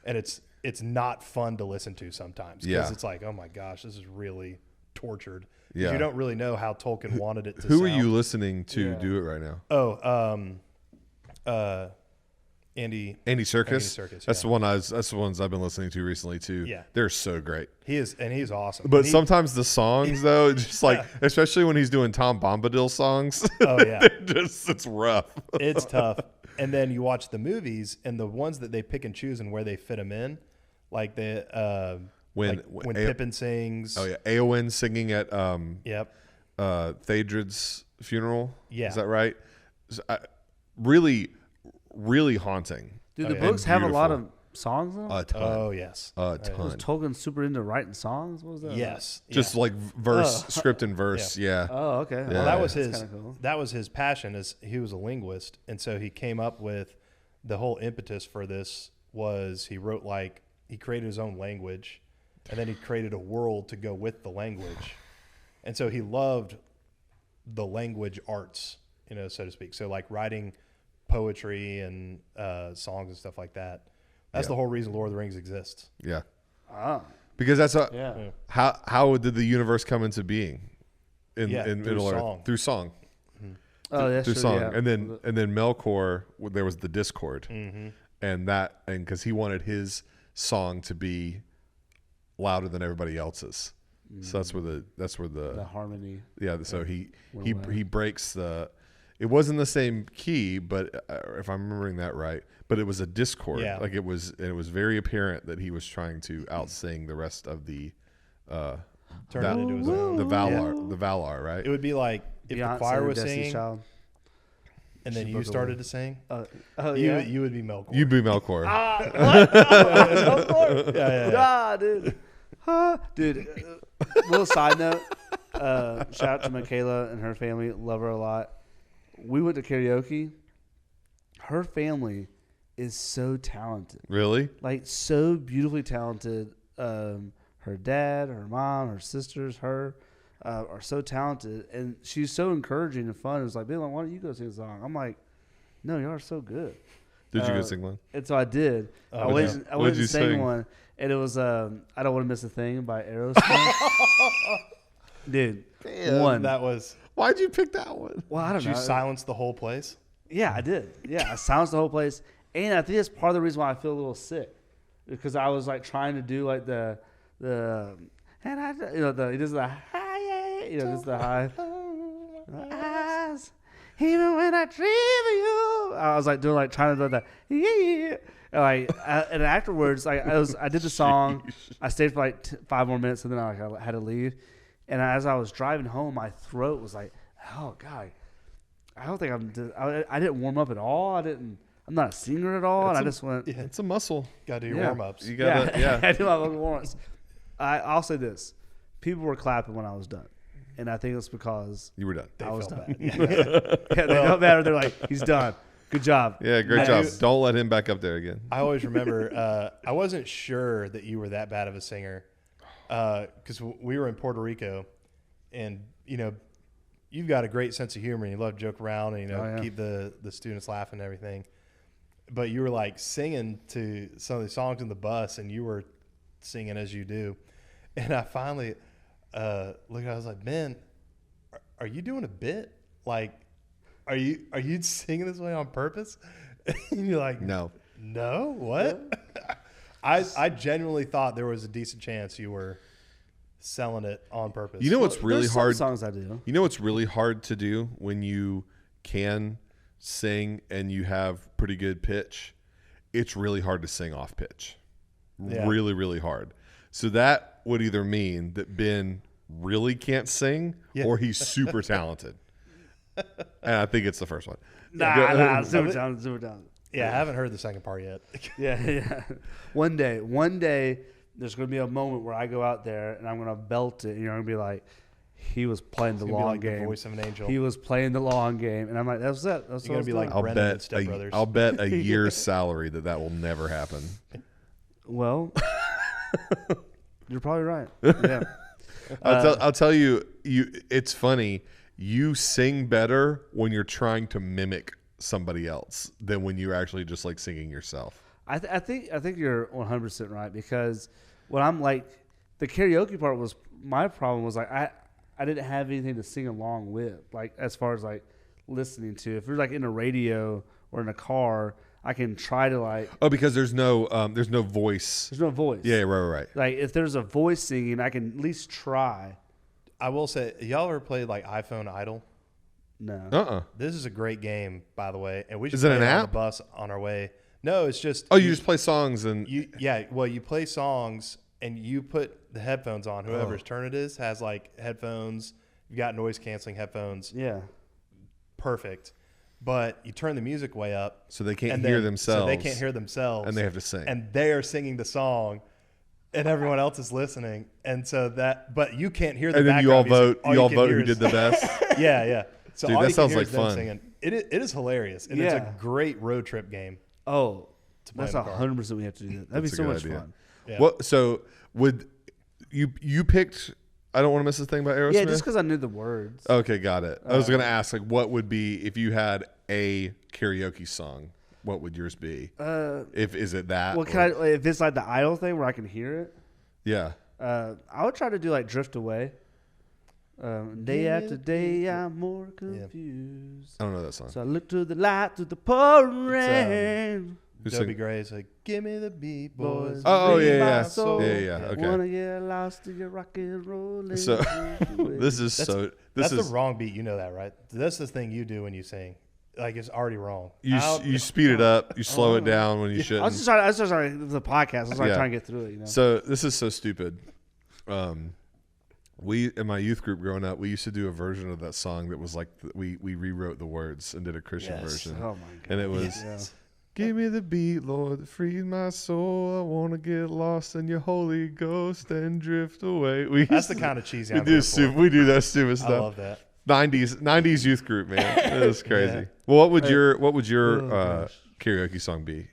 and it's not fun to listen to sometimes because it's like, oh my gosh, this is really tortured. Yeah. You don't really know how Tolkien wanted it to sound. Who are you listening to do it right now? Andy Serkis. That's the one. That's the ones I've been listening to recently too. Yeah, they're so great. He's awesome. But sometimes the songs though, just like especially when he's doing Tom Bombadil songs. Oh yeah, it's rough. It's tough. And then you watch the movies and the ones that they pick and choose and where they fit them in, like when Pippin sings. Oh yeah, Eowyn singing at Theodred's funeral. Yeah, is that right? Really haunting. Dude, the books have a lot of songs in them? A ton. Oh, yes. A ton. Was Tolkien super into writing songs? What was that? Yes. Just like verse, script and verse. Yeah. Oh, okay. Yeah. Well, that was his passion. Is he was a linguist, and so he came up with the whole impetus for this was he created his own language, and then he created a world to go with the language. And so he loved the language arts, so to speak. So like writing poetry and songs and stuff like that. That's the whole reason Lord of the Rings exists. Yeah. Ah. Because that's how did the universe come into being? Through song. Through song. Mm-hmm. Oh, that's through true, song. yeah. And then Melkor, there was the Discord. Mm-hmm. And because he wanted his song to be louder than everybody else's. So that's where the harmony. Yeah, so he breaks the. It wasn't the same key, but if I'm remembering that right, but it was a discord. Yeah. Like it was very apparent that he was trying to outsing the rest of the turn it into his own. The Valar, right? It would be like if Beyonce, the choir was Destiny's singing, Child. and then you started to sing. You would be Melkor. You'd be Melkor. What? Melkor? Yeah. Dude. Little side note. Shout out to Michaela and her family. Love her a lot. We went to karaoke. Her family is so talented. Really? Like so beautifully talented. Her dad, her mom, her sisters, her are so talented, and she's so encouraging and fun. It was like, Bill, why don't you go sing a song? I'm like, no, y'all are so good. Did you go sing one? And so I did. I went and sang one, and it was I Don't Want to Miss a Thing by Aerosmith. Dude, Damn, that was. Why'd you pick that one? Well, I don't know. Did you silence the whole place? Yeah, I did. Yeah, I silenced the whole place, and I think that's part of the reason why I feel a little sick, because I was like trying to do like the and I it is the high, this is the high. Eyes, even when I dream of you, I was like doing like trying to do that. And afterwards, I did the song. I stayed for like 5 more minutes, and then I had to leave. And as I was driving home, my throat was like, oh God, I don't think I didn't warm up at all. I'm not a singer at all. I just went. Yeah, it's a muscle. Got to do your warm ups. You got to, I do my warm ups. I'll say this: people were clapping when I was done, and I think it's because you were done. I was done. Yeah, they felt better. They're like, he's done. Good job. Yeah, great job. Don't let him back up there again. I always remember. I wasn't sure that you were that bad of a singer. Because we were in Puerto Rico, and you've got a great sense of humor, and you love to joke around, and keep the students laughing and everything. But you were like singing to some of the songs in the bus, and you were singing as you do. And I was like, man, are you doing a bit? Like, are you singing this way on purpose? And you're like, No. What? I genuinely thought there was a decent chance you were selling it on purpose. You know what's really There's hard? some songs I do. You know what's really hard to do when you can sing and you have pretty good pitch? It's really hard to sing off pitch. Yeah. Really, really hard. So that would either mean that Ben really can't sing or he's super talented. And I think it's the first one. Nah, super talented. Yeah, I haven't heard the second part yet. Yeah. One day, there's going to be a moment where I go out there and I'm going to belt it, and you're going to be like, he was playing the It's gonna be long like game. The voice of an angel. He was playing the long game, and I'm like, that's it. That's You're gonna be like I'll Brendan and Step Brothers. I'll bet a year's salary that will never happen. Well, you're probably right. Yeah. I'll tell you. It's funny. You sing better when you're trying to mimic somebody else than when you're actually just like singing yourself. I think you're 100% right, because when I'm like, the karaoke part was my problem. Was like I didn't have anything to sing along with, like as far as like listening to. If you're like in a radio or in a car, I can try to like. Oh, because there's no voice. There's no voice. Yeah, right. Like if there's a voice singing, I can at least try. I will say, y'all ever played like iPhone Idol? No. This is a great game, by the way, and we should Is it play an it on app? the bus on our way. No, it's just. Oh, you just play songs and. You play songs and you put the headphones on. Whoever's turn it is has like headphones. You got noise canceling headphones. Yeah. Perfect. But you turn the music way up So they can't hear themselves. So they can't hear themselves. And they have to sing. And they are singing the song, and everyone else is listening. And so but you can't hear the And then background you all music. vote. You all can vote hear who is- did the best. Yeah. So Dude, all that you can sounds hear like is them fun. singing. It is hilarious, and it's a great road trip game. Oh, play that's in the car. 100% we have to do that. That'd be That's a so good much idea. fun. Yeah. What? So would you picked? I don't want to miss this thing about Aerosmith. Yeah, just because I knew the words. Okay, got it. I was going to ask, like, what would be if you had a karaoke song? What would yours be? Is it that? Well, if it's like the Idol thing where I can hear it, Yeah. I would try to do like Drift Away. Day after day, I'm more confused. I don't know that song. So I look to the light, to the pouring rain. Who's Toby singing? Gray's like, "Give me the beat, boys." Oh, Free yeah, my yeah. soul. Yeah. Okay. Wanna get lost in your rock and roll. So this is That's the wrong beat. You know that, right? That's the thing you do when you sing. Like, it's already wrong. you speed it up, you slow it down when you shouldn't. I was just trying the podcast. I was like trying to get through it. You know. So this is so stupid. We in my youth group growing up, we used to do a version of that song that was like we rewrote the words and did a Christian version. Oh my god. And it was give me the beat, Lord, that frees my soul. I want to get lost in your Holy Ghost and drift away. That's the kind of cheesy we I'm do here for. we do that stupid stuff. I love that. 90s youth group, man. It was crazy. Yeah. Well, what would your karaoke song be?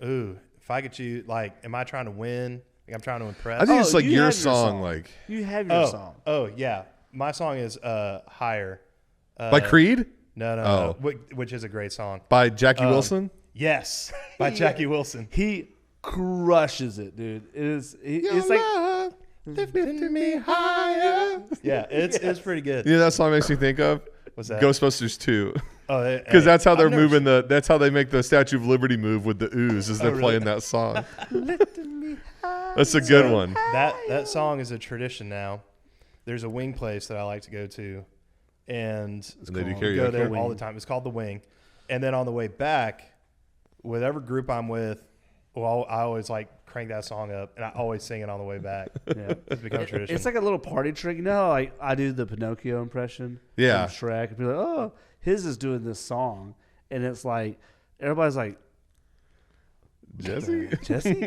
Ooh, if I could choose, like, am I trying to win? Like, I'm trying to impress. I think it's like you your have song, like You have your song. Oh, yeah. My song is Higher. by Creed. No. Which is a great song. By Jackie Wilson. Yes, by Jackie Wilson. He crushes it, dude. It's like lifting me higher. Yeah, it's pretty good. You know that song makes me think of What's that? Ghostbusters 2. Oh, Because that's how they're I've never moving that's how they make the Statue of Liberty move with the ooze as they're really? playing that song. That's a good one. That song is a tradition now. There's a wing place that I like to go to, and They do we go there karaoke. all the time. It's called the Wing, and then on the way back, whatever group I'm with, well, I always like crank that song up, and I always sing it on the way back. yeah. It's become a tradition. It's like a little party trick. You know how like I do the Pinocchio impression Yeah. from Shrek, and be like, oh, his is doing this song, and it's like everybody's like Jessie?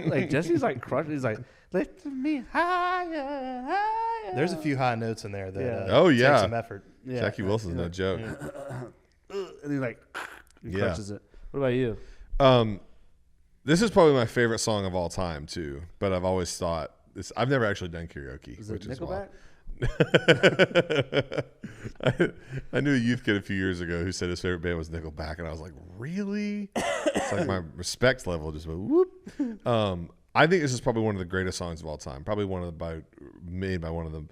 like Jesse's like crushing. He's like lifting me higher, higher. There's a few high notes in there that Yeah. Oh, yeah. take some effort. Yeah. Jackie Wilson's no joke. and he like he Yeah. crushes it. What about you? This is probably my favorite song of all time too, but I've always thought this. I've never actually done karaoke, Is it which is Nickelback? wild. I knew a youth kid a few years ago who said his favorite band was Nickelback, and I was like, really? It's like my respect level just went whoop. I think this is probably one of the greatest songs of all time. Probably made by one of the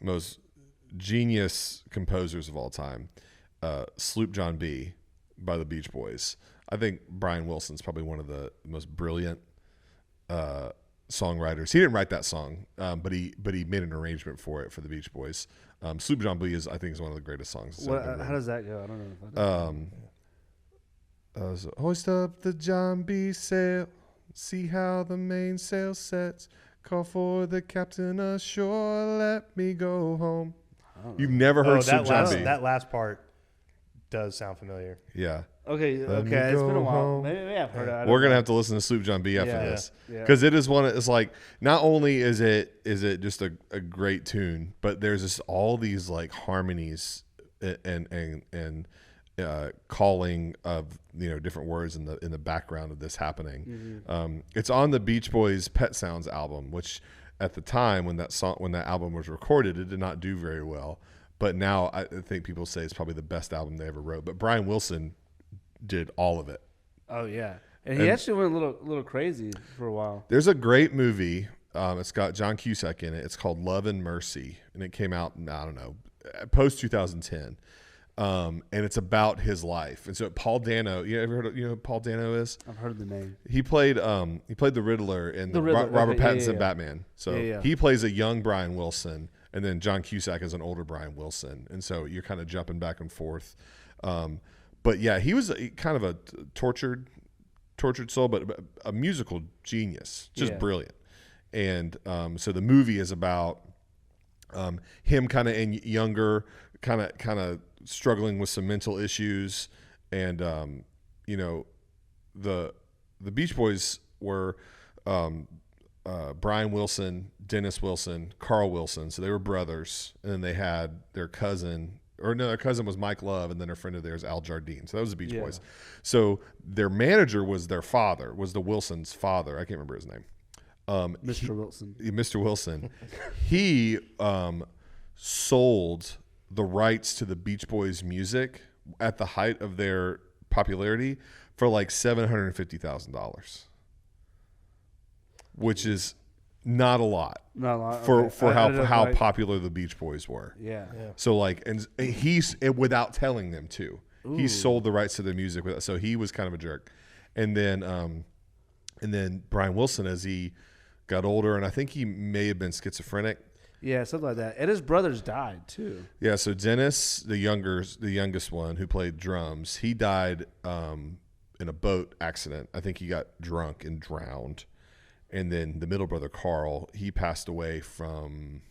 most genius composers of all time, Sloop John B by the Beach Boys. I think Brian Wilson's probably one of the most brilliant songwriters. He didn't write that song, but he made an arrangement for it for the Beach Boys. Sloop John B is, I think, is one of the greatest songs. How does that go? I don't know. So hoist up the John B sail, see how the mainsail sets. Call for the captain ashore, let me go home. You've never heard Sloop John B? That last part does sound familiar. Yeah. Okay. It's been a while. Maybe I've heard it. We're gonna have to listen to Sloop John B after this, because it is one. It's like, not only is it just a great tune, but there's just all these like harmonies and calling of different words in the background of this happening. Mm-hmm. It's on the Beach Boys' Pet Sounds album, which at the time when that album was recorded, it did not do very well. But now I think people say it's probably the best album they ever wrote. But Brian Wilson did all of it. Oh yeah, and he actually went a little crazy for a while. There's a great movie. It's got John Cusack in it. It's called Love and Mercy, and it came out, I don't know, post 2010. And it's about his life. And so Paul Dano, you ever heard of, who Paul Dano is? I've heard the name. He played the Riddler in the Robert Pattinson Batman. So he plays a young Brian Wilson, and then John Cusack is an older Brian Wilson. And so you're kind of jumping back and forth. But yeah, he was kind of a tortured soul, but a musical genius, just brilliant. And so the movie is about him kind of in younger, kind of struggling with some mental issues, and the Beach Boys were Brian Wilson, Dennis Wilson, Carl Wilson. So they were brothers, and then they had their cousin. Or no, their cousin was Mike Love, and then a friend of theirs, Al Jardine. So that was the Beach Boys. So their manager was their father, was the Wilson's father. I can't remember his name. Mr. Wilson. Mr. Wilson. He sold the rights to the Beach Boys music at the height of their popularity for like $750,000, which is not a lot. Not a lot. For how popular the Beach Boys were. Yeah. So like, and he's, without telling them to, he sold the rights to the music. So he was kind of a jerk. And then Brian Wilson, as he got older, and I think he may have been schizophrenic. Yeah, something like that. And his brothers died too. Yeah. So Dennis, the youngest one who played drums, he died in a boat accident. I think he got drunk and drowned. And then the middle brother, Carl, he passed away from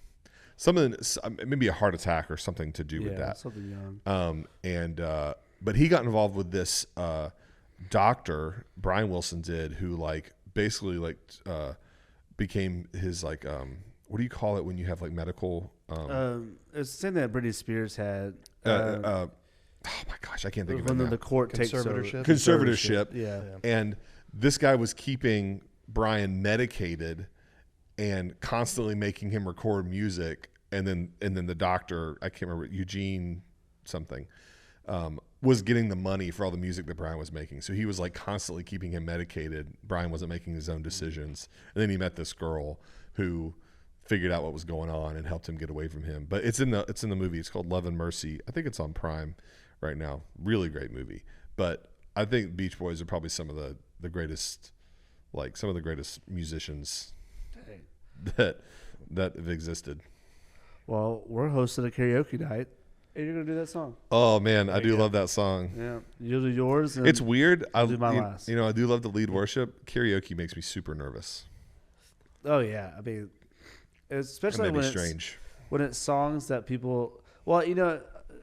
something, maybe a heart attack or something to do with that. Something young. But he got involved with this doctor, Brian Wilson did, who basically became his what do you call it when you have medical? It's the same that Britney Spears had. Oh my gosh, I can't think of it now. The court takes over. Conservatorship. Yeah. And this guy was keeping Brian medicated and constantly making him record music, and then the doctor, I can't remember, Eugene something, was getting the money for all the music that Brian was making. So he was constantly keeping him medicated. Brian wasn't making his own decisions. And then he met this girl who figured out what was going on and helped him get away from him. But it's in the movie. It's called Love and Mercy. I think it's on Prime right now. Really great movie. But I think Beach Boys are probably some of the greatest, some of the greatest musicians that have existed. Well, we're hosting a karaoke night, and you're gonna do that song. Oh man, I do love that song. Yeah, you'll do yours. And it's weird. I'll do my last. I do love to lead worship. Karaoke makes me super nervous. Oh yeah, I mean, especially when it's songs that people. Well,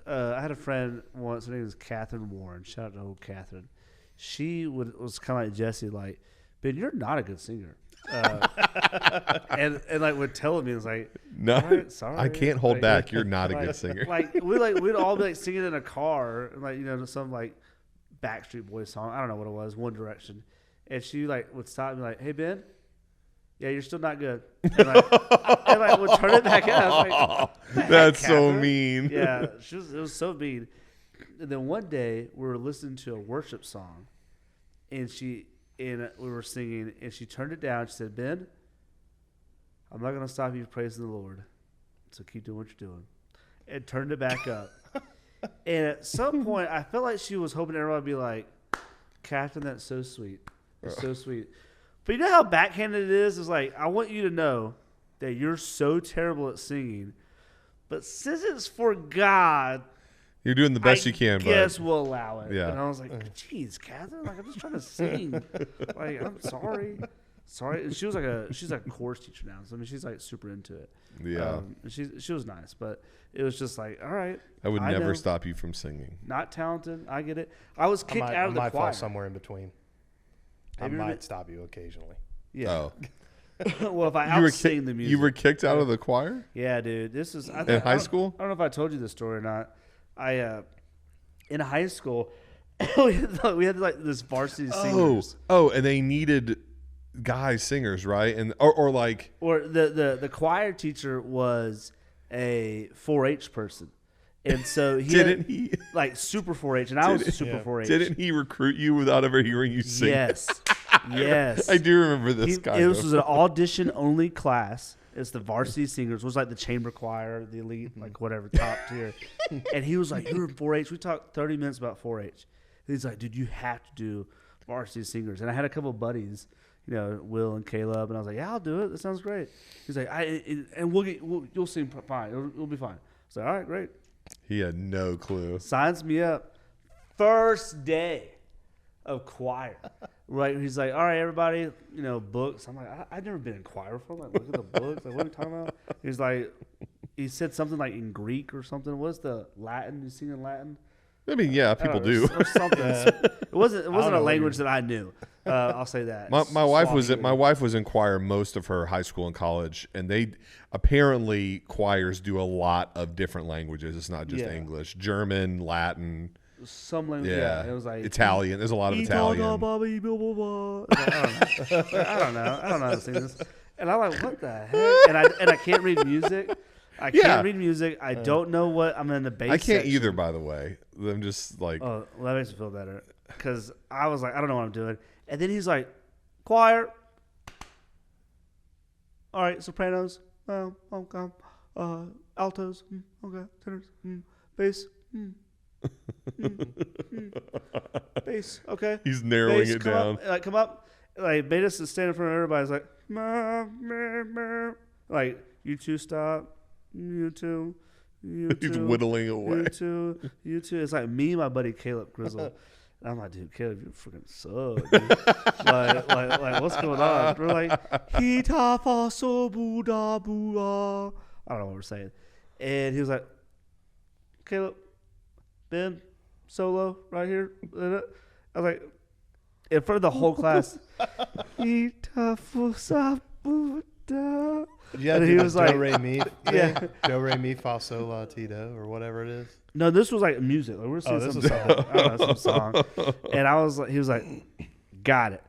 I had a friend once. Her name was Catherine Warren. Shout out to old Catherine. She was kind of like Jessie, Ben, you're not a good singer. And would tell me, it's no, all right, sorry, I can't hold back. You're not a good singer. We'd all be singing in a car, and some Backstreet Boys song. I don't know what it was, One Direction, and she would stop and be like, "Hey Ben, yeah, you're still not good," and would turn it back up. That's so mean. Yeah, it was so mean. And then one day we were listening to a worship song, and we were singing, and she turned it down. She said, "Ben, I'm not going to stop you praising the Lord, So keep doing what you're doing. And turned it back up. And at some point, I felt like she was hoping everybody would be like, Captain, that's so sweet. It's so sweet. But you know how backhanded it is? It's like, I want you to know that you're so terrible at singing. But since it's for God, You're doing the best you can, bud. Yes, we'll allow it. Yeah. And I was like, geez, Catherine, like I'm just trying to sing. Like, I'm sorry. Sorry. And she's like a course teacher now. So I mean she's like super into it. Yeah. She was nice, but it was just like, all right. I would never know, stop you from singing. Not talented. I get it. I was kicked out of the I might choir. fall somewhere in between. I might stop you occasionally. Yeah. Oh. Well, if I outsing the music. You were kicked out of the choir? Yeah, dude. This is in high school? I don't know if I told you this story or not. In high school, we had like this varsity singers. Oh, and they needed guy singers, right? And or the choir teacher was a 4-H person. And so he like super 4-H, and I was super 4-H. Didn't he recruit you without ever hearing you sing? Yes. Yes. I do remember this guy. It was an audition only class. It's the varsity singers. It was like the chamber choir, the elite, like whatever, top tier. And he was like, you're in 4-H. We talked 30 minutes about 4-H. He's like, dude, you have to do varsity singers. And I had a couple of buddies, you know, Will and Caleb, and I was like, yeah, I'll do it. That sounds great. He's like, you'll sing fine. It'll be fine. I was like, all right, great. He had no clue. Signs me up. First day of choir. Right. He's like, all right, everybody, you know, books. I'm like, I've never been in choir before. I'm like, look at the books. Like, what are you talking about? He's like, he said something like in Greek or something. What's the Latin? You sing in Latin? I mean, yeah, people do. Or something. It wasn't a language that I knew. I'll say that. My wife was in choir most of her high school and college, and they apparently choirs do a lot of different languages. It's not just English, German, Latin. Some language, yeah. It was like Italian. There's a lot of Italian. I don't know how to sing this. And I'm like, what the heck? And I can't read music. I can't read music. I don't know what I'm in the bass. I can't section. either, by the way. I'm just like, oh, well, that makes me feel better because I was like, I don't know what I'm doing. And then he's like, choir. All right, sopranos. Okay. Altos. Okay. Tenors. Bass. Bass. Okay. He's narrowing bass, it down. Come up. Like made us stand in front of everybody. It's like you two stop. You two. He's whittling away. You two. It's like me and my buddy Caleb Grizzle. And I'm like, dude, Caleb, you freaking suck. Dude. like, what's going on? We're like, Hita fa so buda bua. I don't know what we're saying. And he was like, Caleb, Ben, solo right here. I was like, in front of the whole class. Hita fa so buda. Yeah, and he was like, Do re mi, do re mi fa sol la ti do or whatever it is. No, this was like music. Like we're singing some song. I don't know, some song. And I was like, he was like, got it.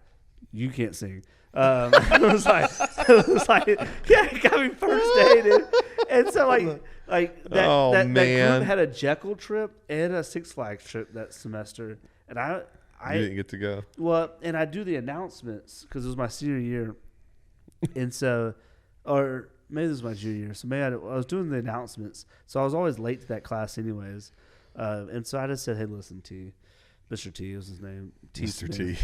You can't sing. It was like, yeah, he got me first day, dude. And so that group had a Jekyll trip and a Six Flags trip that semester, and I didn't get to go. Well, and I do the announcements because it was my senior year, and so. Or maybe this was my junior year, so maybe I was doing the announcements, so I was always late to that class anyways. And so I just said, hey, listen, T. Mr. T was his name. Mr. T.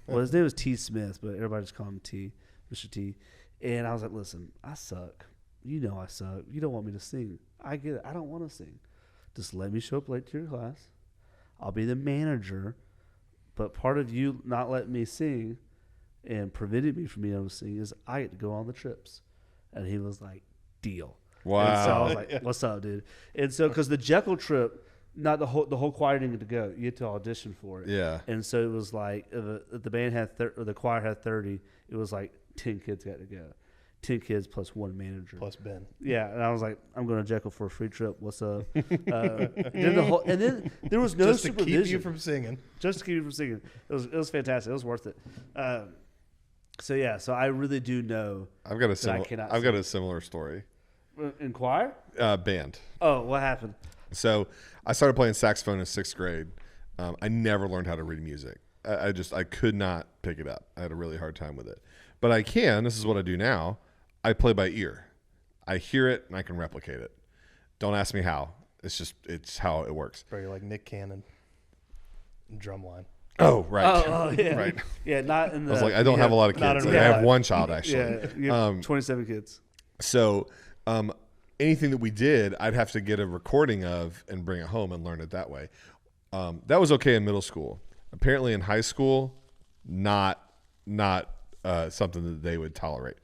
Well, his name was T. Smith, but everybody just called him T. Mr. T. And I was like, listen, I suck. You know I suck. You don't want me to sing. I get it. I don't want to sing. Just let me show up late to your class. I'll be the manager, but part of you not letting me sing and preventing me from being able to sing is I get to go on the trips. And he was like, deal. Wow. And so I was like, what's up, dude? And so, because the Jekyll trip, not the whole choir didn't get to go. You had to audition for it. Yeah. And so it was like, if the band had, or the choir had 30, it was like 10 kids got to go. 10 kids plus one manager. Plus Ben. Yeah. And I was like, I'm going to Jekyll for a free trip. What's up? And then there was no just supervision. Just to keep you from singing. Just to keep you from singing. It was fantastic. It was worth it. So yeah, so I really do know. I've got a similar story. In choir? Band. Oh, what happened? So I started playing saxophone in 6th grade. I never learned how to read music. I could not pick it up. I had a really hard time with it. But I can. This is what I do now. I play by ear. I hear it and I can replicate it. Don't ask me how. It's how it works. Bro, you're like Nick Cannon, drumline. Oh, right. Oh, yeah. Right. Yeah, not in the. I was like, I don't have a lot of kids. I have one child, actually. Yeah, you have 27 kids. So anything that we did, I'd have to get a recording of and bring it home and learn it that way. That was okay in middle school. Apparently in high school, not something that they would tolerate.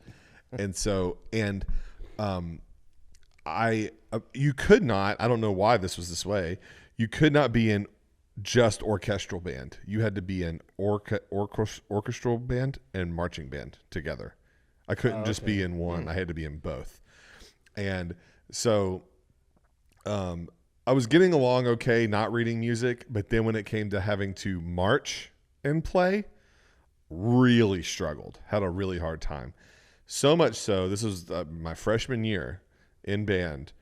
And so, you could not, I don't know why this was this way, you could not be in just orchestral band. You had to be in orchestral band and marching band together. I couldn't just be in one. I had to be in both. And so I was getting along okay, not reading music, but then when it came to having to march and play, really struggled, had a really hard time. So much so, this was my freshman year in band.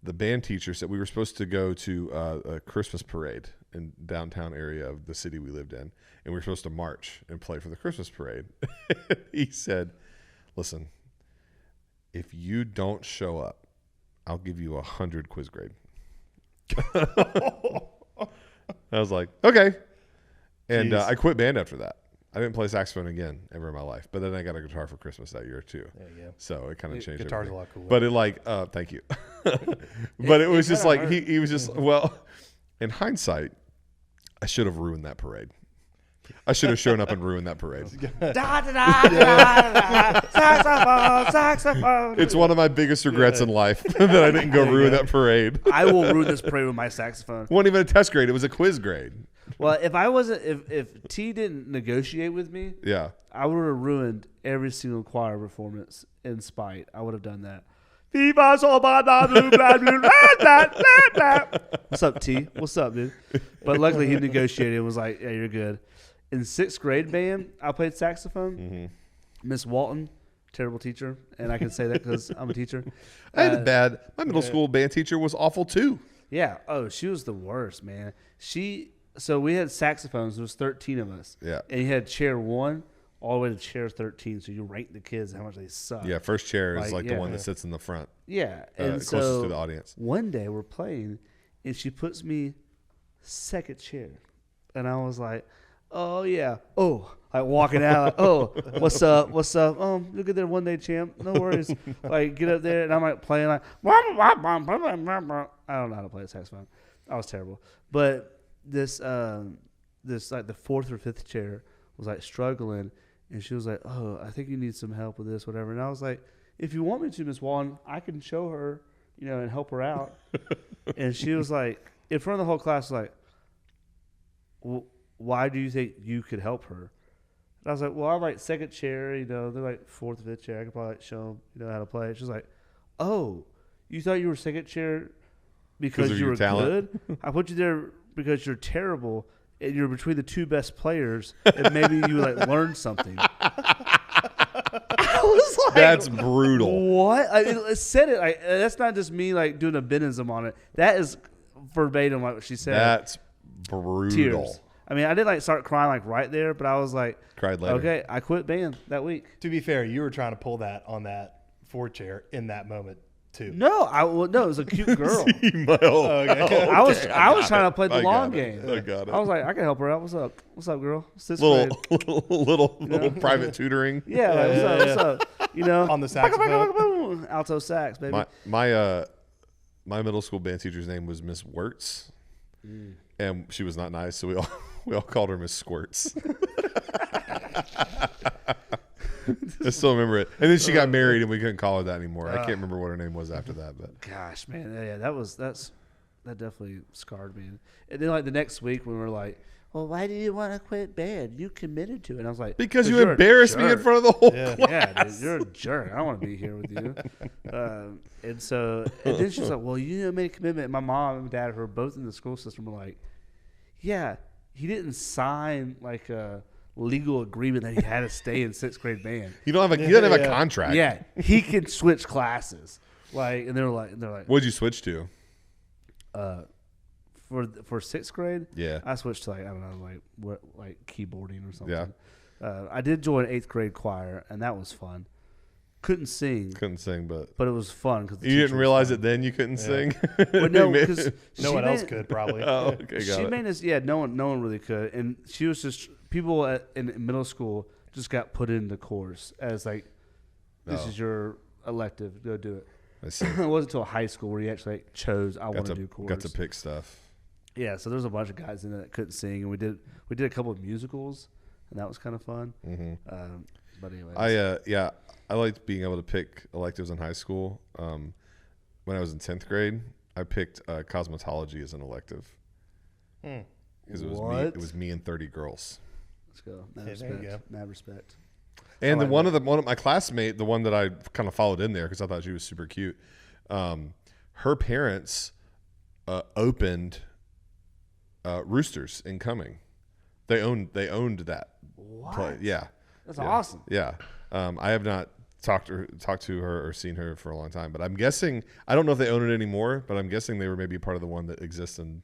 The band teacher said we were supposed to go to a Christmas parade in downtown area of the city we lived in, and we were supposed to march and play for the Christmas parade. He said, listen, if you don't show up, I'll give you 100 quiz grade. I was like, okay. And I quit band after that. I didn't play saxophone again ever in my life. But then I got a guitar for Christmas that year too. There you go. So it kind of changed Guitar's everything. a lot cooler. But it thank you. But it was just like, he was just, well, in hindsight, I should have ruined that parade. I should have shown up and ruined that parade. Saxophone. It's one of my biggest regrets in life that I didn't go ruin that parade. I will ruin this parade with my saxophone. It wasn't even a test grade. It was a quiz grade. Well, if T didn't negotiate with me, Yeah. I would have ruined every single choir performance in spite. I would have done that. What's up, T? What's up, dude? But luckily he negotiated and was like, yeah, you're good. In 6th grade band, I played saxophone. Miss Walton, terrible teacher. And I can say that because I'm a teacher. I had it bad. My middle school band teacher was awful too. Yeah. Oh, she was the worst, man. So we had saxophones. There was 13 of us. Yeah. And you had chair 1 all the way to chair 13. So you rank the kids how much they suck. Yeah, first chair is like the yeah. one that sits in the front. Yeah. And closest so to the audience. one day we're playing, and she puts me 2nd chair. And I was like, oh, yeah. Oh, like walking out. Oh, what's up? What's up? Oh, you'll get there one day, champ. No worries. Like, get up there, and I'm like playing like, I don't know how to play the saxophone. I was terrible. But this like the 4th or 5th chair was like struggling, and she was like, oh, I think you need some help with this, whatever. And I was like, if you want me to, Miss Wallen, I can show her, and help her out. And she was like, in front of the whole class, like, well, why do you think you could help her? And I was like, well, I'm like 2nd chair, they're like 4th, 5th chair. I could probably show them, how to play. She's like, oh, you thought you were 2nd chair because you were good? I put you there because you're terrible and you're between the 2 best players, and maybe you like learn something. I was like, that's brutal. What? I said it. That's not just me like doing a Benism on it. That is verbatim like what she said. That's brutal. Tears. I mean, I didn't like start crying like right there, but I was like, cried later. Okay, I quit band that week. To be fair, you were trying to pull that on that 4 chair in that moment too. No, it was a cute girl. Okay. I was trying to play the long game. I got it. I was like, I can help her out. What's up? What's up, girl? 6th grade. Little private tutoring. Yeah, like, what's up? On the saxophone. Alto sax, baby. My middle school band teacher's name was Miss Wirtz, and she was not nice, so we all called her Miss Squirts. I still remember it. And then she got married, and we couldn't call her that anymore. I can't remember what her name was after that. But gosh, man, yeah, that definitely scarred me. And then like the next week, we were like, well, why do you want to quit band? You committed to it. And I was like, because you embarrassed me in front of the whole class. Yeah, dude, you're a jerk. I don't want to be here with you. And then she's like, well, you made a commitment. And my mom and dad, who are both in the school system, were like, yeah, he didn't sign like a legal agreement that he had to stay in 6th grade band. You don't have a contract. Yeah, he can switch classes. Like, and they're like, what'd you switch to? For 6th grade, yeah, I switched to like I don't know, like keyboarding or something. Yeah, I did join 8th grade choir, and that was fun. couldn't sing, but it was fun because you didn't realize it then. You couldn't sing. Well, no, because no one else could probably. Oh, okay, got she it. made us. Yeah, no one really could, and she was just people in middle school just got put in the course as like, this is your elective, go do it. I see. It wasn't until high school where you actually like, chose I want to do chorus. Got to pick stuff. Yeah, so there's a bunch of guys in it that couldn't sing, and we did a couple of musicals, and that was kind of fun. Mm-hmm. But anyway, I liked being able to pick electives in high school. When I was in 10th grade, I picked cosmetology as an elective because it was me and 30 girls. Let's go. Mad There respect. you go. Mad respect. And one of my classmate, the one that I kind of followed in there because I thought she was super cute. Her parents opened Roosters in Cumming. They owned that. What? Play. Yeah, That's awesome. Yeah, I have not talked to her or seen her for a long time, but I'm guessing I don't know if they own it anymore, but I'm guessing they were maybe part of the one that exists in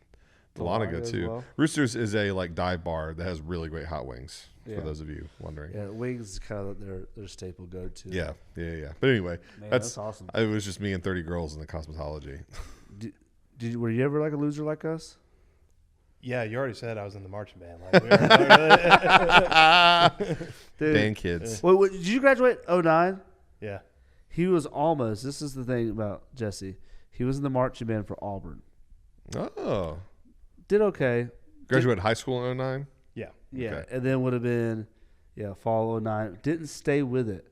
Dahlonega too. Well. Roosters is a like dive bar that has really great hot wings. Yeah. For those of you wondering. Yeah, wings is kind of their staple go-to. Yeah. But anyway, Man, that's awesome. It was just me and 30 girls in the cosmetology. Were you ever like a loser like us? Yeah, you already said I was in the marching band. Dude. Band kids. Wait, did you graduate 09? Yeah. He was almost. This is the thing about Jesse. He was in the marching band for Auburn. Oh. Did okay. Graduated high school in 09? Yeah. Yeah, Okay. and then would have been, fall 09. Didn't stay with it.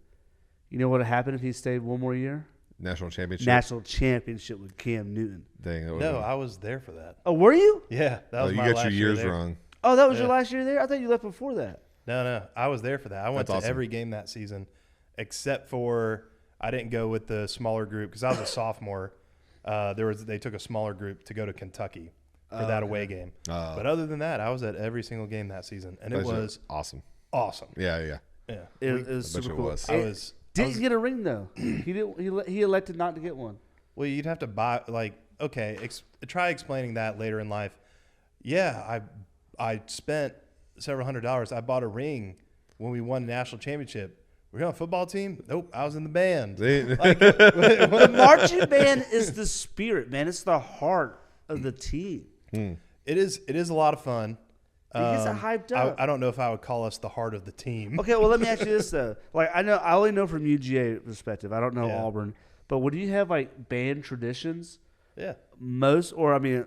You know what would have happened if he stayed one more year? National championship? National championship with Cam Newton. Dang. No, I was there for that. Oh, were you? Yeah, that was you my got last your year years there. wrong. Oh, that was your Yeah. last year there? I thought you left before that. No, I was there for that. I went That's to awesome. every game that season, except for I didn't go with the smaller group because I was a sophomore. They took a smaller group to go to Kentucky for that away game. But other than that, I was at every single game that season, and it was awesome. awesome. Yeah. Yeah, It was I bet super you it cool. was. Didn't get a ring though. He didn't. He elected not to get one. Well, you'd have to buy try explaining that later in life. Yeah, I spent several $100s. I bought a ring when we won the national championship. Were you on a football team? Nope, I was in the band. The marching band is the spirit, man. It's the heart of the team. It is a lot of fun. It gets it hyped up. I don't know if I would call us the heart of the team. Okay, well, let me ask you this though. Like, I only know from UGA perspective. I don't know Yeah. Auburn, but would you have like band traditions? Yeah. UGA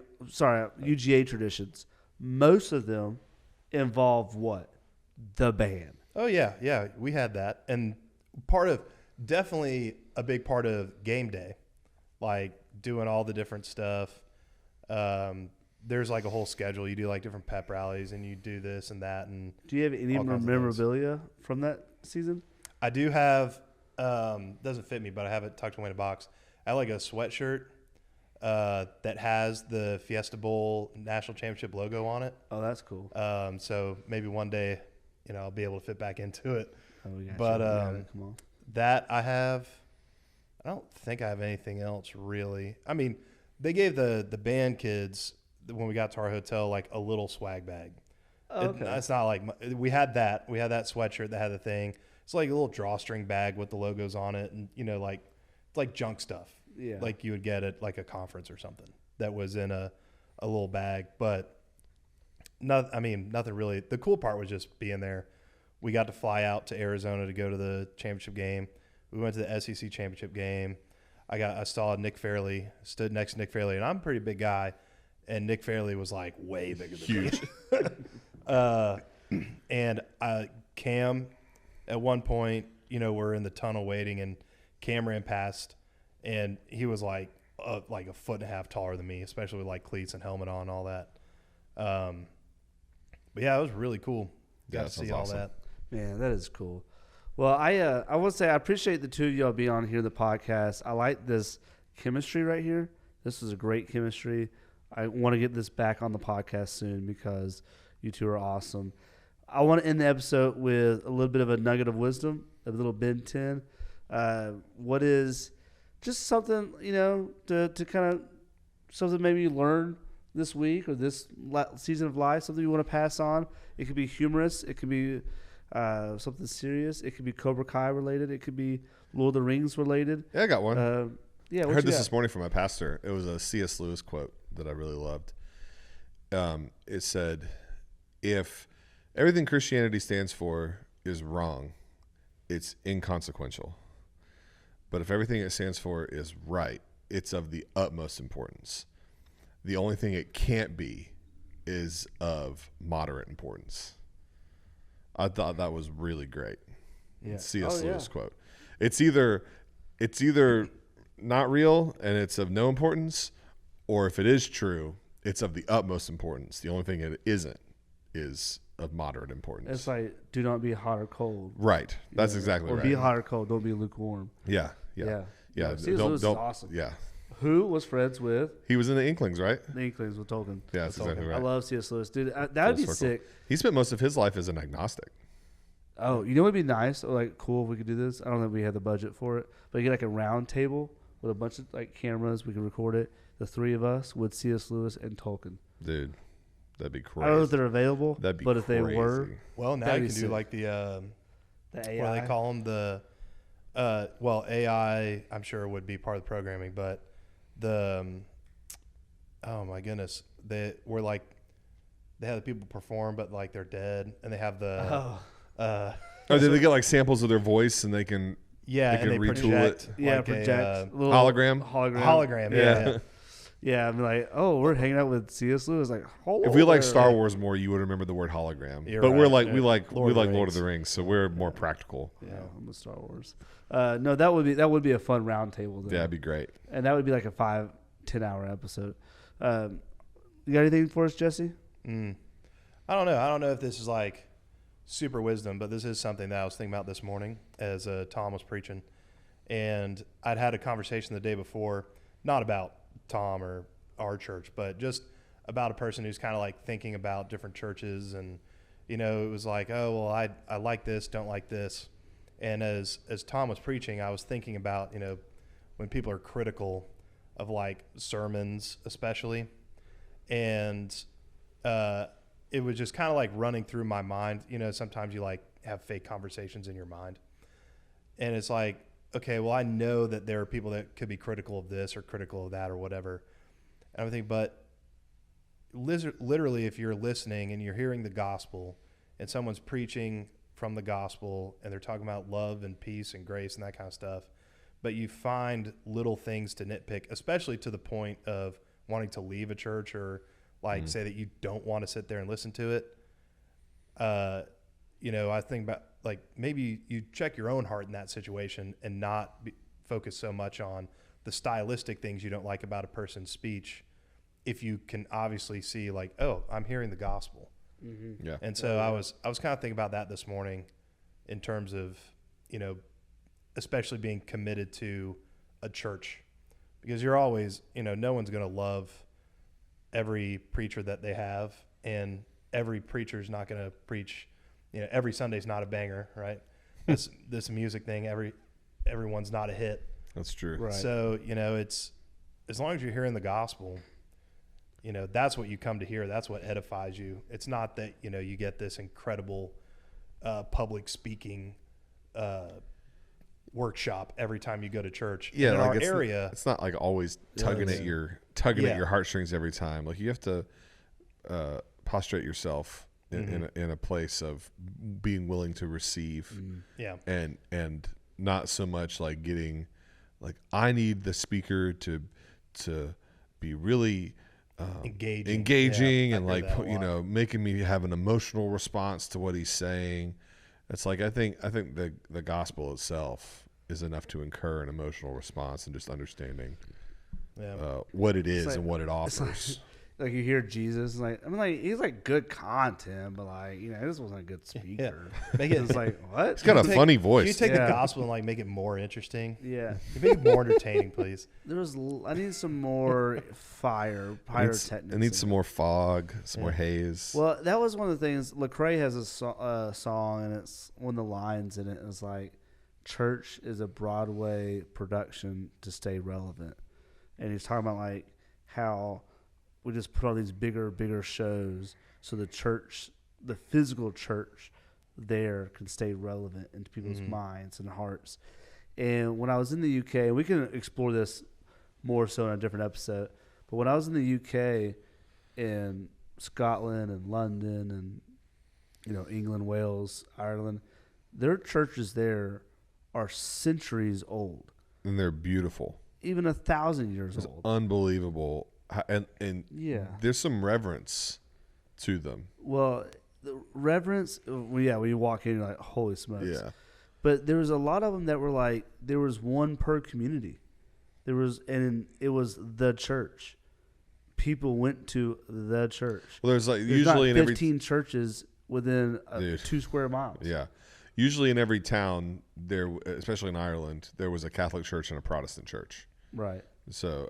traditions. Most of them involve what? The band. Oh yeah, we had that, and definitely a big part of game day, like doing all the different stuff. There's like a whole schedule. You do like different pep rallies, and you do this and that. And Do you have any all kinds of memorabilia from that season? I do have. Doesn't fit me, but I have it tucked away in a box. I have like a sweatshirt that has the Fiesta Bowl national championship logo on it. Oh, that's cool. So maybe one day, I'll be able to fit back into it. Oh, we got But you. Come on. that I have. I don't think I have anything else really. I mean, they gave the band kids when we got to our hotel like a little swag bag. Oh, okay. It's not like we had that. We had that sweatshirt that had the thing. It's like a little drawstring bag with the logos on it, and it's like junk stuff. Yeah. Like you would get at like a conference or something that was in a little bag. But nothing really. The cool part was just being there. We got to fly out to Arizona to go to the championship game. We went to the SEC championship game. I saw Nick Fairley, stood next to Nick Fairley, and I'm a pretty big guy, and Nick Fairley was like way bigger than me. And Cam, at one point, we're in the tunnel waiting, and Cam ran past, and he was like a foot and a half taller than me, especially with like cleats and helmet on and all that. But yeah, it was really cool. Got to see all awesome. that. Man, that is cool. Well, I would say I appreciate the two of y'all being on here in the podcast. I like this chemistry right here. This was a great chemistry. I want to get this back on the podcast soon because you two are awesome. I want to end the episode with a little bit of a nugget of wisdom, a little Ben 10. What is just something, to kind of something maybe you learned this week or this season of life, something you want to pass on. It could be humorous. It could be something serious. It could be Cobra Kai related. It could be Lord of the Rings related. Yeah, I got one. Yeah, I heard this morning from my pastor. It was a C.S. Lewis quote that I really loved. It said, if everything Christianity stands for is wrong, it's inconsequential. But if everything it stands for is right, it's of the utmost importance. The only thing it can't be is of moderate importance. I thought that was really great. Yeah. C.S. Lewis quote. It's either not real and it's of no importance, or if it is true, it's of the utmost importance. The only thing it isn't is of moderate importance. It's like, do not be hot or cold. Right. That's exactly or right. Or be hot or cold. Don't be lukewarm. Yeah. C.S. Lewis is awesome. Yeah. Who was friends with? He was in the Inklings, right? The Inklings with Tolkien. Yeah, that's exactly right. I love C.S. Lewis. Dude, that would be sick. He spent most of his life as an agnostic. Oh, you know what would be nice or like cool if we could do this? I don't know if we had the budget for it, but you get like a round table with a bunch of like cameras. We can record it. The three of us with C.S. Lewis and Tolkien. Dude, that'd be crazy. I don't know if they're available, that'd be but if crazy. they were, well, now you can do like the AI. What do they call them? Well, AI, I'm sure would be part of the programming, but oh my goodness, they have the people perform, but like they're dead, and they have the. Did they get like samples of their voice and they can? Yeah, they can they retool project, it. Yeah, like project hologram. Yeah. Yeah, I'm like, oh, we're hanging out with C.S. Lewis. Like, if we like Star Wars more, you would remember the word hologram. You're but right. we're like we like Lord of the Rings, so we're more practical. Yeah, I'm a Star Wars. No, that would be a fun round table. Yeah, that'd be great. And that would be like a 5-10 hour episode. You got anything for us, Jesse? I don't know. I don't know if this is like super wisdom, but this is something that I was thinking about this morning as Tom was preaching. And I'd had a conversation the day before, not about Tom or our church, but just about a person who's kind of like thinking about different churches. And, you know, it was like, oh, well, I like this, don't like this. And as Tom was preaching, I was thinking about, you know, when people are critical of like sermons, especially. And it was just kind of like running through my mind. You know, sometimes you like have fake conversations in your mind. And it's like, okay, well, I know that there are people that could be critical of this or critical of that or whatever. And everything, but literally, if you're listening and you're hearing the gospel and someone's preaching from the gospel and they're talking about love and peace and grace and that kind of stuff, but you find little things to nitpick, especially to the point of wanting to leave a church or like say that you don't want to sit there and listen to it. You know, I think about like maybe you check your own heart in that situation and not focus so much on the stylistic things you don't like about a person's speech. If you can obviously see like, oh, I'm hearing the gospel. Mm-hmm. Yeah. And so I was kind of thinking about that this morning in terms of, you know, especially being committed to a church, because you're always, you know, no one's going to love every preacher that they have, and every preacher is not going to preach, you know, every Sunday's not a banger, right? This music thing, everyone's not a hit. That's true. Right. So, you know, it's as long as you're hearing the gospel, you know, that's what you come to hear. That's what edifies you. It's not that, you know, you get this incredible public speaking workshop every time you go to church. Yeah, in like our area, it's not like always tugging at your heartstrings every time. Like you have to prostrate yourself in a place of being willing to receive. Yeah. And not so much like getting like I need the speaker to be really engaging and like you know making me have an emotional response to what he's saying. It's like I think the gospel itself is enough to incur an emotional response and just understanding what it is and what it offers. Like you hear Jesus, like I mean, like he's like good content, but like you know, this wasn't a good speaker. It's like what? He's got a funny voice. Can you take the gospel and like make it more interesting? Yeah, you make it more entertaining, please. I need some more pyrotechnics. I need some more fog, some more haze. Well, that was one of the things. Lecrae has a song, and it's one of the lines in it is like, "Church is a Broadway production to stay relevant," and he's talking about like how we just put on these bigger shows so the church, the physical church, there can stay relevant into people's minds and hearts. And when I was in the UK, and we can explore this more so in a different episode, but when I was in the UK, in Scotland and London and, you know, England, Wales, Ireland, their churches there are centuries old. And they're beautiful. Even 1,000 years It's old. unbelievable. And Yeah. there's some reverence to them. Well, the reverence, when you walk in, you're like, holy smokes. Yeah. But there was a lot of them that were like, there was one per community. And it was the church. People went to the church. Well, there's like There's usually not in 15 churches within 2 square miles. Yeah. Usually in every town, there, especially in Ireland, there was a Catholic church and a Protestant church. Right. So,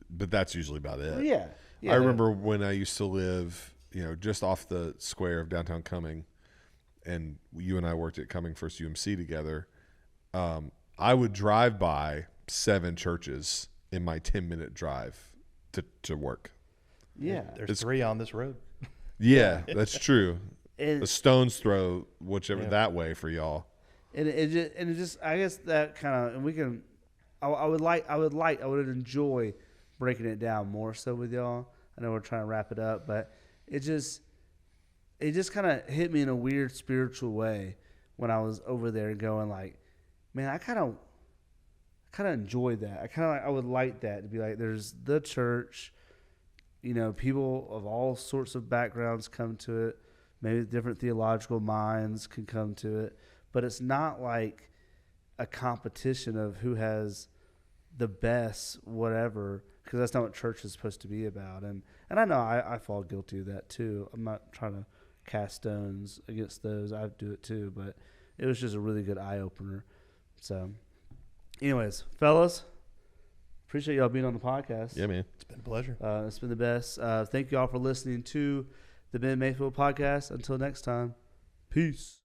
but that's usually about it. Well, yeah. I remember when I used to live, you know, just off the square of downtown Cumming, and you and I worked at Cumming First UMC together. I would drive by 7 churches in my 10-minute drive to work. Yeah. There's 3 on this road. Yeah, that's true. And A stone's throw, whichever that way for y'all. it just I guess that kind of, and we can, I would enjoy breaking it down more so with y'all. I know we're trying to wrap it up, but it just kind of hit me in a weird spiritual way when I was over there going like, man, I kind of enjoy that. I would like that to be like, there's the church, you know, people of all sorts of backgrounds come to it. Maybe different theological minds can come to it, but it's not like a competition of who has the best whatever, because that's not what church is supposed to be about. And I know I fall guilty of that too. I'm not trying to cast stones against those. I do it too, but it was just a really good eye opener. So, anyways, fellas, appreciate y'all being on the podcast. Yeah, man. It's been a pleasure. It's been the best. Thank y'all for listening to the Ben Mayfield podcast. Until next time, peace.